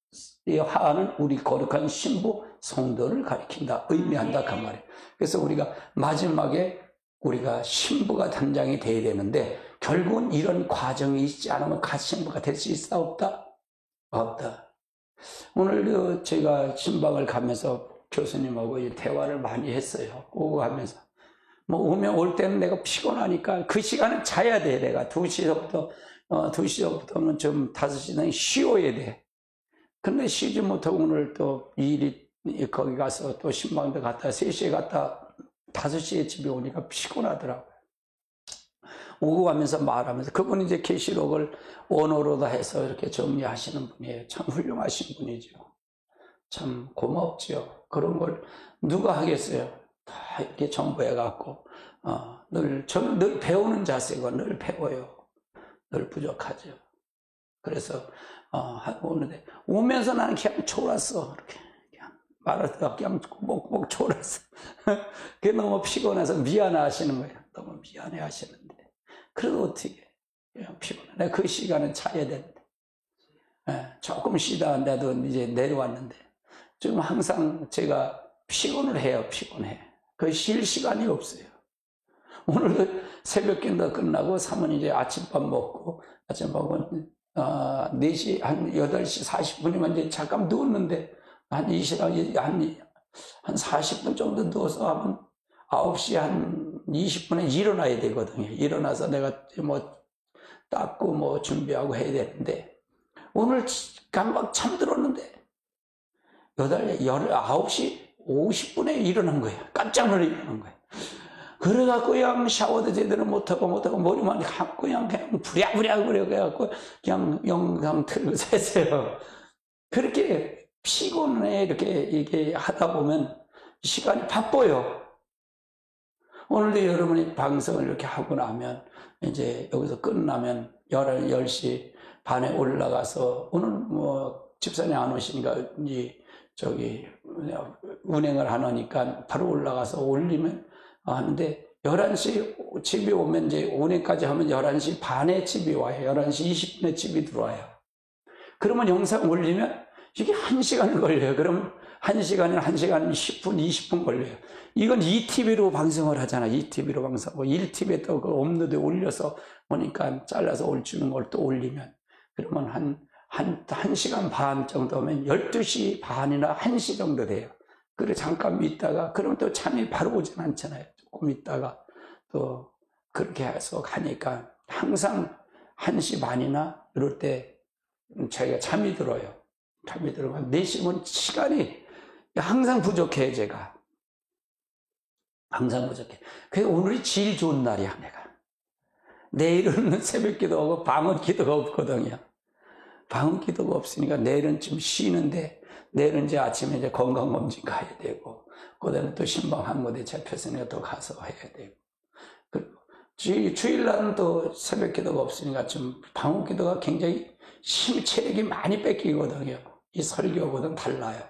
하하는 우리 거룩한 신부 성도를 가리킨다, 의미한다 그 말이에요. 그래서 우리가 마지막에 우리가 신부가 단장이 돼야 되는데 결국은 이런 과정이 있지 않으면 신부가 될 수 있다 없다? 없다. 오늘도 제가 신방을 가면서 교수님하고 이 대화를 많이 했어요. 오고 가면서. 뭐 오면 올 때는 내가 피곤하니까 그 시간은 자야 돼. 내가 2시부터는 좀 5시는 쉬어야 돼. 근데 쉬지 못하고 오늘 또 일이 거기 가서 또 신방도 갔다 3시에 갔다 5시에 집에 오니까 피곤하더라고요. 오고 가면서 말하면서 그분이 이제 계시록을 원어로다 해서 이렇게 정리하시는 분이에요. 참 훌륭하신 분이죠. 참 고맙죠. 그런 걸 누가 하겠어요? 다 이렇게 정보해갖고 저는 늘 배우는 자세고 늘 배워요. 늘 부족하죠. 그래서 오는데 오면서 나는 그냥 졸았어. 이렇게 그냥 말하다가 그냥 목목 졸았어. 그게 너무 피곤해서 미안해하시는 거예요. 너무 미안해하시는데 그래도 어떻게 그냥 피곤해. 내가 그 시간은 자야 되는데 조금 쉬다 내도 이제 내려왔는데 지금 항상 제가 피곤을 해요. 피곤해. 그 쉴 시간이 없어요. 오늘도 새벽기도 끝나고 사모님 이제 아침밥 먹고 4시 한 8시 40분이면 이제 잠깐 누웠는데 한 40분 정도 누워서 하면 9시 한 20분에 일어나야 되거든요. 일어나서 내가 뭐 닦고 뭐 준비하고 해야 되는데 오늘 깜빡 잠들었는데 9시 50분에 일어난 거예요. 깜짝 놀라 일어난 거예요. 그래갖고 그냥 샤워도 제대로 못하고 머리만 그냥 부랴부랴 그래갖고 그냥 영상 틀고 샜어요. 그렇게 피곤해 이렇게 하다 보면 시간이 바빠요. 오늘도 여러분이 방송을 이렇게 하고 나면 이제 여기서 끝나면 10시 반에 올라가서 오늘 뭐 집사님 안 오시니까 저기 운행을 하니까 바로 올라가서 올리면 하는데 11시 집에 오면 이제 운행까지 하면 11시 반에 집이 와요. 11시 20분에 집이 들어와요. 그러면 영상 올리면 이게 1시간 걸려요. 그럼 1시간이나 1시간 10분, 20분 걸려요. 이건 2TV로 방송을 하잖아. 2TV로 방송하고 1TV에 또 그 업로드에 올려서 보니까 잘라서 올주는 걸 또 올리면 그러면 한 1시간 반 정도면 12시 반이나 1시 정도 돼요. 그래 잠깐 있다가 그러면 또 잠이 바로 오진 않잖아요. 조금 있다가 또 그렇게 해서 가니까 항상 1시 반이나 이럴 때 저희가 잠이 들어요. 잠이 들어가 4시면 시간이 항상 부족해요. 제가 항상 부족해. 그래서 오늘이 제일 좋은 날이야. 내가 내일은 새벽 기도하고 방언 기도가 없거든요. 방언 기도가 없으니까 내일은 좀 쉬는데 내일은 이제 아침에 이제 건강검진 가야 되고 그다음에 또 신방 한 군데 잡혔으니까 또 가서 해야 되고 그리고 주일날은 또 새벽 기도가 없으니까 좀 방언 기도가 굉장히 체력이 많이 뺏기거든요. 이 설교하고는 달라요.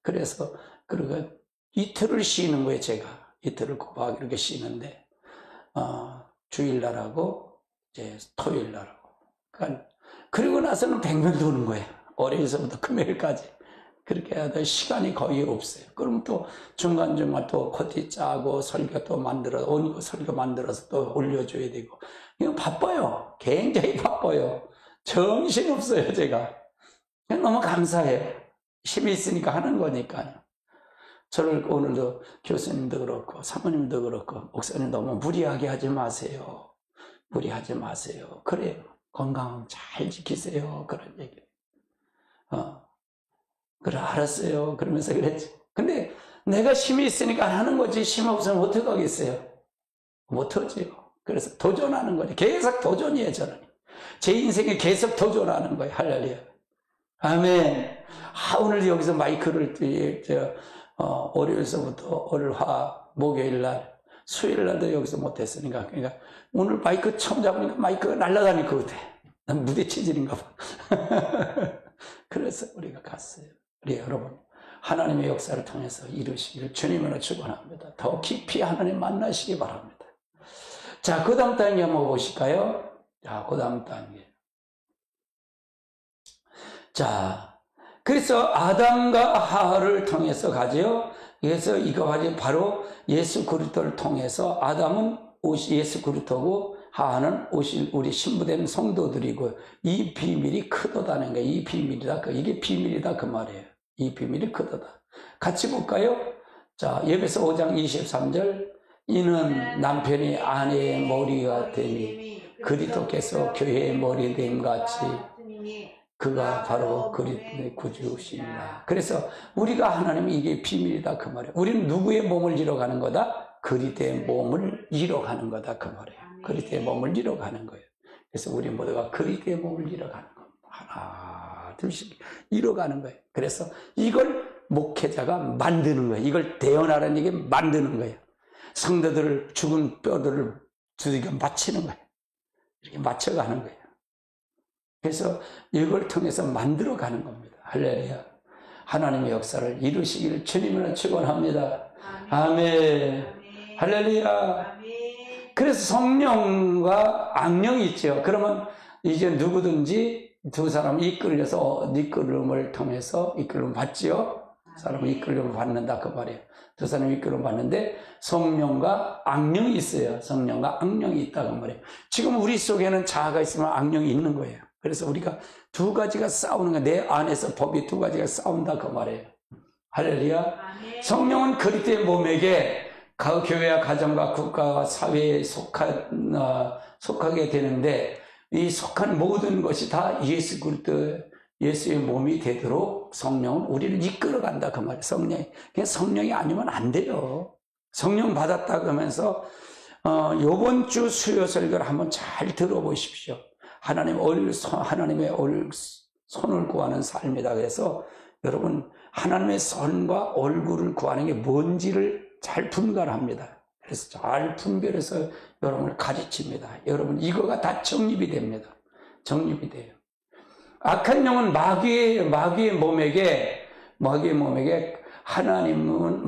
그래서 그리고 이틀을 쉬는 거예요. 제가 이틀을 꼬박 이렇게 쉬는데 주일날하고 이제 토요일날하고 그리고 나서는 100명 도는 거예요. 월요일서부터 금요일까지. 그렇게 하다 시간이 거의 없어요. 그럼 또 중간중간 또 코디 짜고 설교 또 만들어서 온거 설교 만들어서 또 올려줘야 되고 이거 바빠요. 굉장히 바빠요. 정신없어요. 제가 너무 감사해요. 힘이 있으니까 하는 거니까요. 저를 오늘도 교수님도 그렇고 사모님도 그렇고 목사님 너무 무리하게 하지 마세요. 무리하지 마세요. 그래요. 건강 잘 지키세요. 그런 얘기. 그래 알았어요. 그러면서 그랬지. 근데 내가 힘이 있으니까 하는 거지 힘 없으면 어떻게 하겠어요? 못하지요. 그래서 도전하는 거지. 계속 도전이에요. 저는 제 인생에 계속 도전하는 거예요. 할렐루야. 아멘. 오늘 여기서 마이크를 월요일서부터 월, 화, 목요일날, 수요일날도 여기서 못했으니까 그러니까 오늘 마이크 처음 잡으니까 마이크가 날아다닐 것 같아. 난 무대 체질인가 봐. 그래서 우리가 갔어요. 우리 여러분 하나님의 역사를 통해서 이루시기를 주님으로 축원합니다. 더 깊이 하나님 만나시기 바랍니다. 자, 그 다음 단계 한번 보실까요? 자, 그 다음 단계. 자, 그래서 아담과 하와를 통해서 가지요. 그래서 이거 바로 예수 그리스도를 통해서 아담은 예수 그리스도고 하하는 오실 우리 신부된 성도들이고 이 비밀이 크도다는 거예요. 이 비밀이다. 이게 비밀이다 그 말이에요. 이 비밀이 크도다. 같이 볼까요? 자, 에베소 5장 23절 이는 남편이 아내의 머리가 되니 그리스도께서 교회의 머리 됨 같이 그가 바로 그리스도의 구주시니라. 그래서 우리가 하나님 이게 비밀이다 그 말이에요. 우리는 누구의 몸을 이뤄가는 거다? 그리스도의 몸을 이뤄가는 거다 그 말이에요. 그리스도의 몸을 이뤄가는 거예요. 그래서 우리 모두가 그리스도의 몸을 이뤄가는 겁니다. 하나 둘씩 이뤄가는 거예요. 그래서 이걸 목회자가 만드는 거예요. 이걸 대언하라는 얘기 만드는 거예요. 성도들을 죽은 뼈들을 두들겨 맞추는 거예요. 이렇게 맞춰가는 거예요. 그래서 이걸 통해서 만들어가는 겁니다. 할렐루야. 하나님의 역사를 이루시기를 주님으로 축원합니다. 아멘. 할렐루야. 그래서 성령과 악령이 있죠. 그러면 이제 누구든지 두 사람이 이끌림을 통해서 이끌림 받지요. 사람은 이끌림을 받는다 그 말이에요. 두 사람이 이끌림 받는데 성령과 악령이 있어요. 성령과 악령이 있다 그 말이에요. 지금 우리 속에는 자아가 있으면 악령이 있는 거예요. 그래서 우리가 두 가지가 싸우는 거예요. 내 안에서 법이 두 가지가 싸운다 그 말이에요. 할렐루야. 성령은 그리스도의 몸에게 교회와 가정과 국가와 사회에 속하게 되는데 이 속한 모든 것이 다 예수 그리스도 예수의 몸이 되도록 성령은 우리를 이끌어간다 그 말이에요. 성령이 아니면 안 돼요. 성령 받았다 그러면서 요번 주 수요 설교를 한번 잘 들어보십시오. 하나님의 손을 구하는 삶이다. 그래서 여러분 하나님의 손과 얼굴을 구하는 게 뭔지를 잘 분간합니다. 그래서 잘 분별해서 여러분을 가르칩니다. 여러분 이거가 다 정립이 됩니다. 정립이 돼요. 악한 영은 마귀의 몸에게 마귀는 하나님을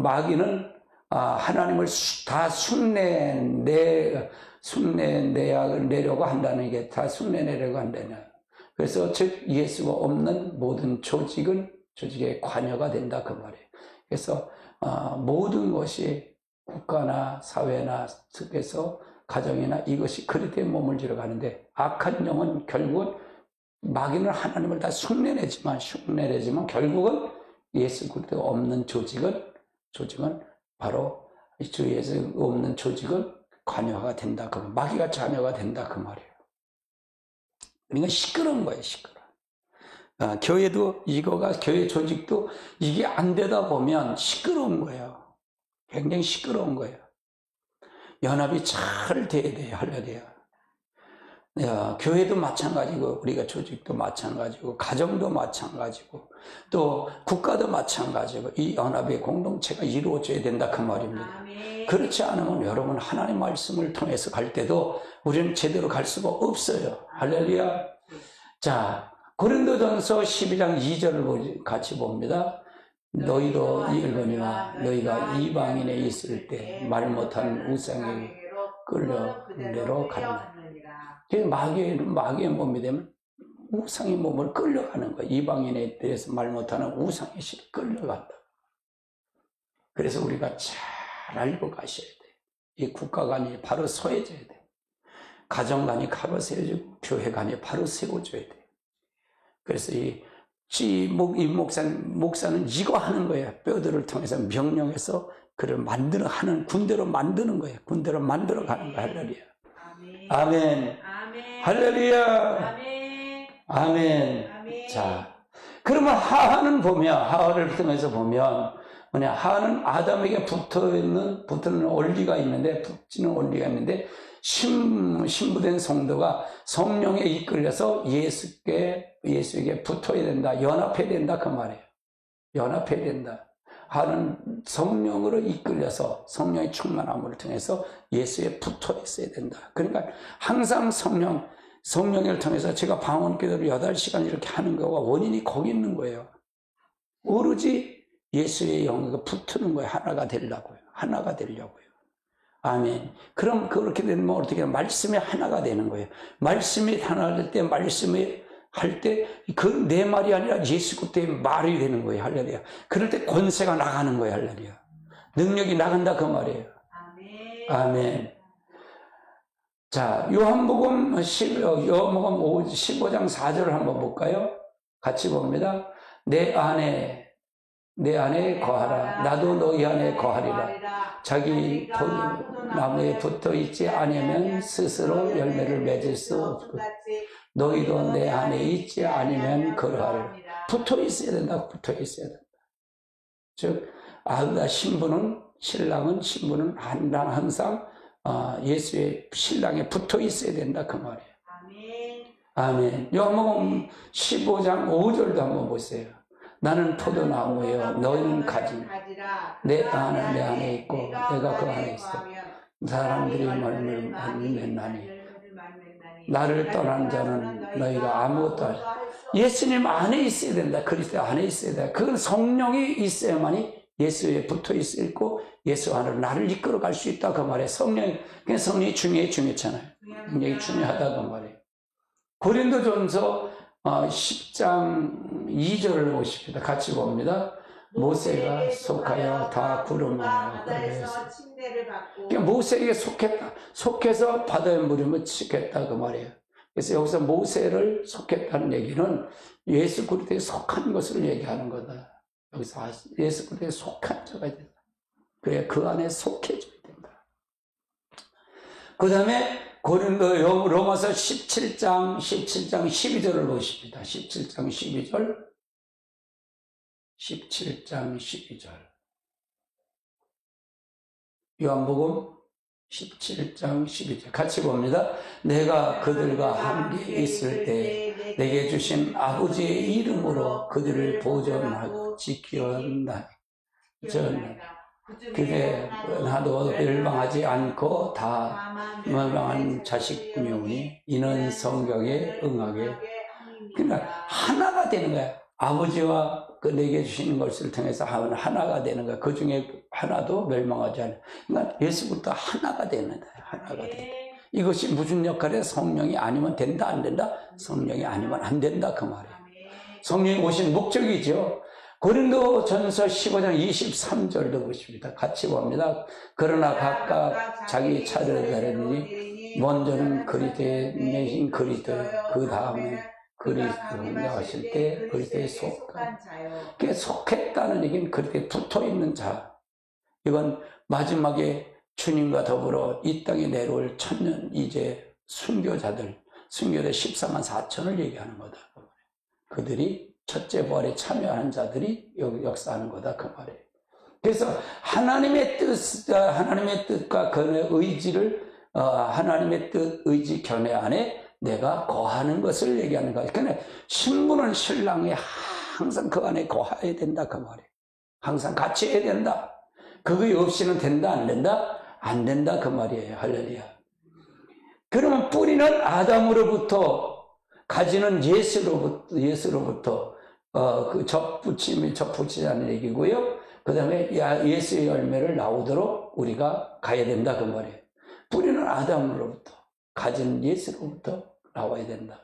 다 흉내내려고 한다는 게 다 흉내내려고 한다는. 그래서 즉 예수가 없는 모든 조직에 관여가 된다 그 말이에요. 그래서 모든 것이 국가나 사회나 속에서 가정이나 이것이 그리스도의 몸을 지어가는데 악한 영은 결국은 마귀는 하나님을 다 흉내내지만 결국은 예수 그리스도 없는 조직은 바로 주 예수 없는 조직은 관여가 된다. 그 마귀가 자녀가 된다 그 말이에요. 그러니까 시끄러운 거예요. 교회도 교회 조직도 이게 안 되다 보면 시끄러운 거예요. 굉장히 시끄러운 거예요. 연합이 잘 돼야 돼요. 할렐루야. 교회도 마찬가지고 우리가 조직도 마찬가지고 가정도 마찬가지고 또 국가도 마찬가지고 이 연합의 공동체가 이루어져야 된다 그 말입니다. 그렇지 않으면 여러분 하나님 말씀을 통해서 갈 때도 우리는 제대로 갈 수가 없어요. 할렐루야. 자, 고린도전서 12장 2절을 같이 봅니다. 너희도 읽으니와 너희가 이방인에 있을 때 말 못하는 우상에 끌려 그대로 간다. 마귀의 몸이 되면 우상의 몸을 끌려가는 거예요. 이방인에 대해서 말 못하는 우상의 실에 끌려간다. 그래서 우리가 잘 알고 가셔야 돼요. 이 국가관이 바로 서해져야 돼요. 가정관이 바로 세워지고 교회관이 바로 세워져야 돼요. 그래서 이 목사는 이거 하는 거예요. 뼈들을 통해서 명령해서 그를 군대로 만드는 거예요. 군대로 만들어 가는 거예요. 할렐루야. 아멘. 할렐루야. 아멘. 자, 그러면 하하를 통해서 보면 하하는 아담에게 붙는 원리가 있는데 신부된 성도가 성령에 이끌려서 예수에게 붙어야 된다. 연합해야 된다. 그 말이에요. 연합해야 된다. 하는 성령으로 이끌려서 성령의 충만함을 통해서 예수에 붙어 있어야 된다. 그러니까 항상 성령을 통해서 제가 방언기도를 8시간 이렇게 하는 거가 원인이 거기 있는 거예요. 오로지 예수의 영이 붙는 거예요. 하나가 되려고요. 아멘. 그럼 그렇게 되면 어떻게 해요? 말씀이 하나가 되는 거예요. 말씀이 하나 될 때 말씀이 할 때 그 내 말이 아니라 예수 그리스도의 말이 되는 거예요. 할렐루야. 그럴 때 권세가 나가는 거예요. 할렐루야. 능력이 나간다 그 말이에요. 아멘. 자, 요한복음 15장 4절을 한번 볼까요? 같이 봅니다. 내 안에 거하라. 나도 너희 안에 거하리라. 자기 나무에 붙어 있지 않으면 스스로 열매를 맺을 수 없고, 너희도 내 안에 있지 않으면 그러하리라. 붙어 있어야 된다. 붙어 있어야 된다. 즉, 신랑은 항상 예수의 신랑에 붙어 있어야 된다. 그 말이에요. 아멘. 요한복음 15장 5절도 한번 보세요. 나는 포도나무예요. 너희는 가지. 내 안에 있고 내가 그 안에 있어. 사람들이 말을 맺나니 나를 떠난 자는 너희가 아무것도 할 수 없다. 예수님 안에 있어야 된다. 그리스도 안에 있어야 된다. 그건 성령이 있어야만이 예수에 붙어 있고 예수 안으로 나를 이끌어 갈 수 있다. 그 말이에요. 성령이 중요했잖아요. 굉장히 중요하다. 그 말이에요. 고린도전서 10장 2절을 보십니다. 같이 봅니다. 모세가 속하여 다 구름하여 그러니까 모세에게 속해서 바다에 물음을 치겠다. 그 말이에요. 그래서 여기서 모세를 속했다는 얘기는 예수 그리스도에 속한 것을 얘기하는 거다. 여기서 예수 그리스도에 속한 자가 된다. 그래 그 안에 속해져야 된다. 그 다음에 로마서 17장 12절을 보십니다. 17장 12절. 요한복음 17장 12절. 같이 봅니다. 내가 그들과 함께 있을 때 내게 주신 아버지의 이름으로 그들을 보존하고 지키었나니. 그게 나도 멸망하지 않고 다 멸망한 자식이오니 이는 성경에 응하게. 그러니까 하나가 되는 거야. 아버지와 그 내게 주시는 것을 통해서 하나가 되는 거야. 그 중에 하나도 멸망하지 않아. 그러니까 예수부터 하나가 되는 거야. 하나가 돼. 이것이 무슨 역할이야? 성령이 아니면 된다, 안 된다? 성령이 아니면 안 된다. 그 말이야. 성령이 오신 목적이죠. 고린도전서 15장 23절도 보십니다. 같이 봅니다. 그러나 각각 자기 차례를 다르니 먼저는 그리스도에 내신 그리스도, 그 다음에 그리스도가 하실 때 그리스도에 속한 자요. 속했다는 얘기는 그리스도에 붙어있는 자. 이건 마지막에 주님과 더불어 이 땅에 내려올 천년 이제 순교자들 14만 4천을 얘기하는 거다. 그들이 첫째 부활에 참여하는 자들이 역사하는 거다. 그 말이에요. 그래서 하나님의 뜻과 그 의지를 하나님의 뜻, 의지, 견해 안에 내가 거하는 것을 얘기하는 거예요. 그러니까 신부는 신랑이 항상 그 안에 거해야 된다. 그 말이에요. 항상 같이 해야 된다. 그거 없이는 된다, 안 된다? 안 된다. 그 말이에요. 할렐루야. 그러면 뿌리는 아담으로부터, 가지는 예수로부터 그 접붙이자는 얘기고요. 그 다음에 예수의 열매를 나오도록 우리가 가야 된다. 그 말이에요. 뿌리는 아담으로부터, 가지는 예수로부터 나와야 된다.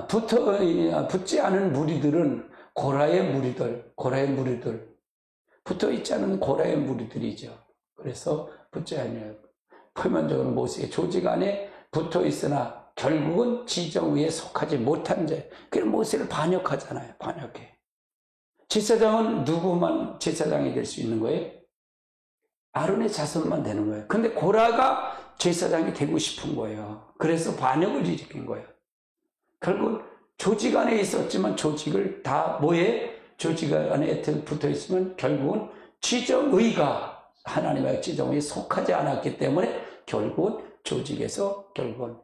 붙지 않은 무리들은 고라의 무리들, 붙어 있지 않은 고라의 무리들이죠. 그래서 붙지 않아요. 표면적으로 모세의 조직 안에 붙어 있으나 결국은 지정 위에 속하지 못한 자. 그래서 모세를 반역하잖아요. 반역해. 제사장은 누구만 제사장이 될 수 있는 거예요? 아론의 자손만 되는 거예요. 근데 고라가 제사장이 되고 싶은 거예요. 그래서 반역을 일으킨 거예요. 결국 조직 안에 있었지만 조직을 다 조직 안에 붙어 있으면 결국은 지정의가 하나님의 지정의에 속하지 않았기 때문에 결국은 조직에서 결국은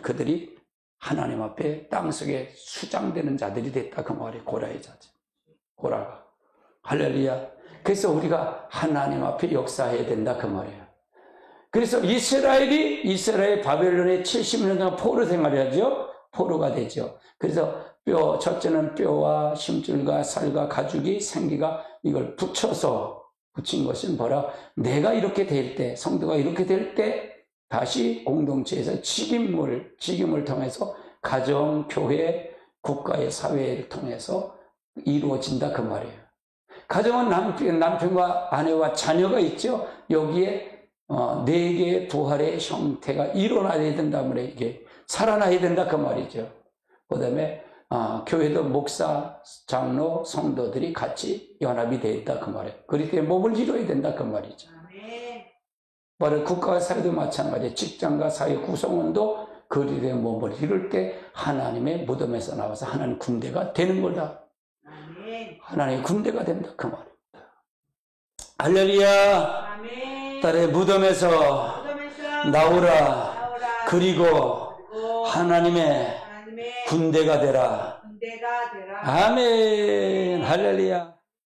그들이 하나님 앞에 땅속에 수장되는 자들이 됐다. 그 말이 고라의 자들. 고라가. 할렐루야. 그래서 우리가 하나님 앞에 역사해야 된다. 그 말이에요. 그래서 이스라엘 바벨론에 70년 동안 포로 생활하죠. 포로가 되죠. 그래서 첫째는 뼈와 심줄과 살과 가죽이 생기가 이걸 붙인 것은 뭐라? 내가 이렇게 될 때, 성도가 이렇게 될 때 다시 공동체에서 직임을 통해서 가정, 교회, 국가의 사회를 통해서 이루어진다. 그 말이에요. 가정은 남편과 아내와 자녀가 있죠. 여기에 네 개의 부활의 형태가 일어나야 된다 말이에요. 이게 살아나야 된다 그 말이죠. 그 다음에 교회도 목사, 장로, 성도들이 같이 연합이 되어 있다 그 말이에요. 그렇기 때문에 몸을 이루어야 된다 그 말이죠. 아멘. 바로 국가와 사회도 마찬가지예요. 직장과 사회 구성원도 그리스도의 몸을 이룰 때 하나님의 무덤에서 나와서 하나님 군대가 되는 거다. 아멘. 하나님의 군대가 된다 그 말입니다. 할렐루야. 아멘. 딸의 무덤에서 무덤에서 나오라. 그리고 그리고 하나님의 하나님의 군대가 되라. 군대가 되라. 아멘. 할렐루야.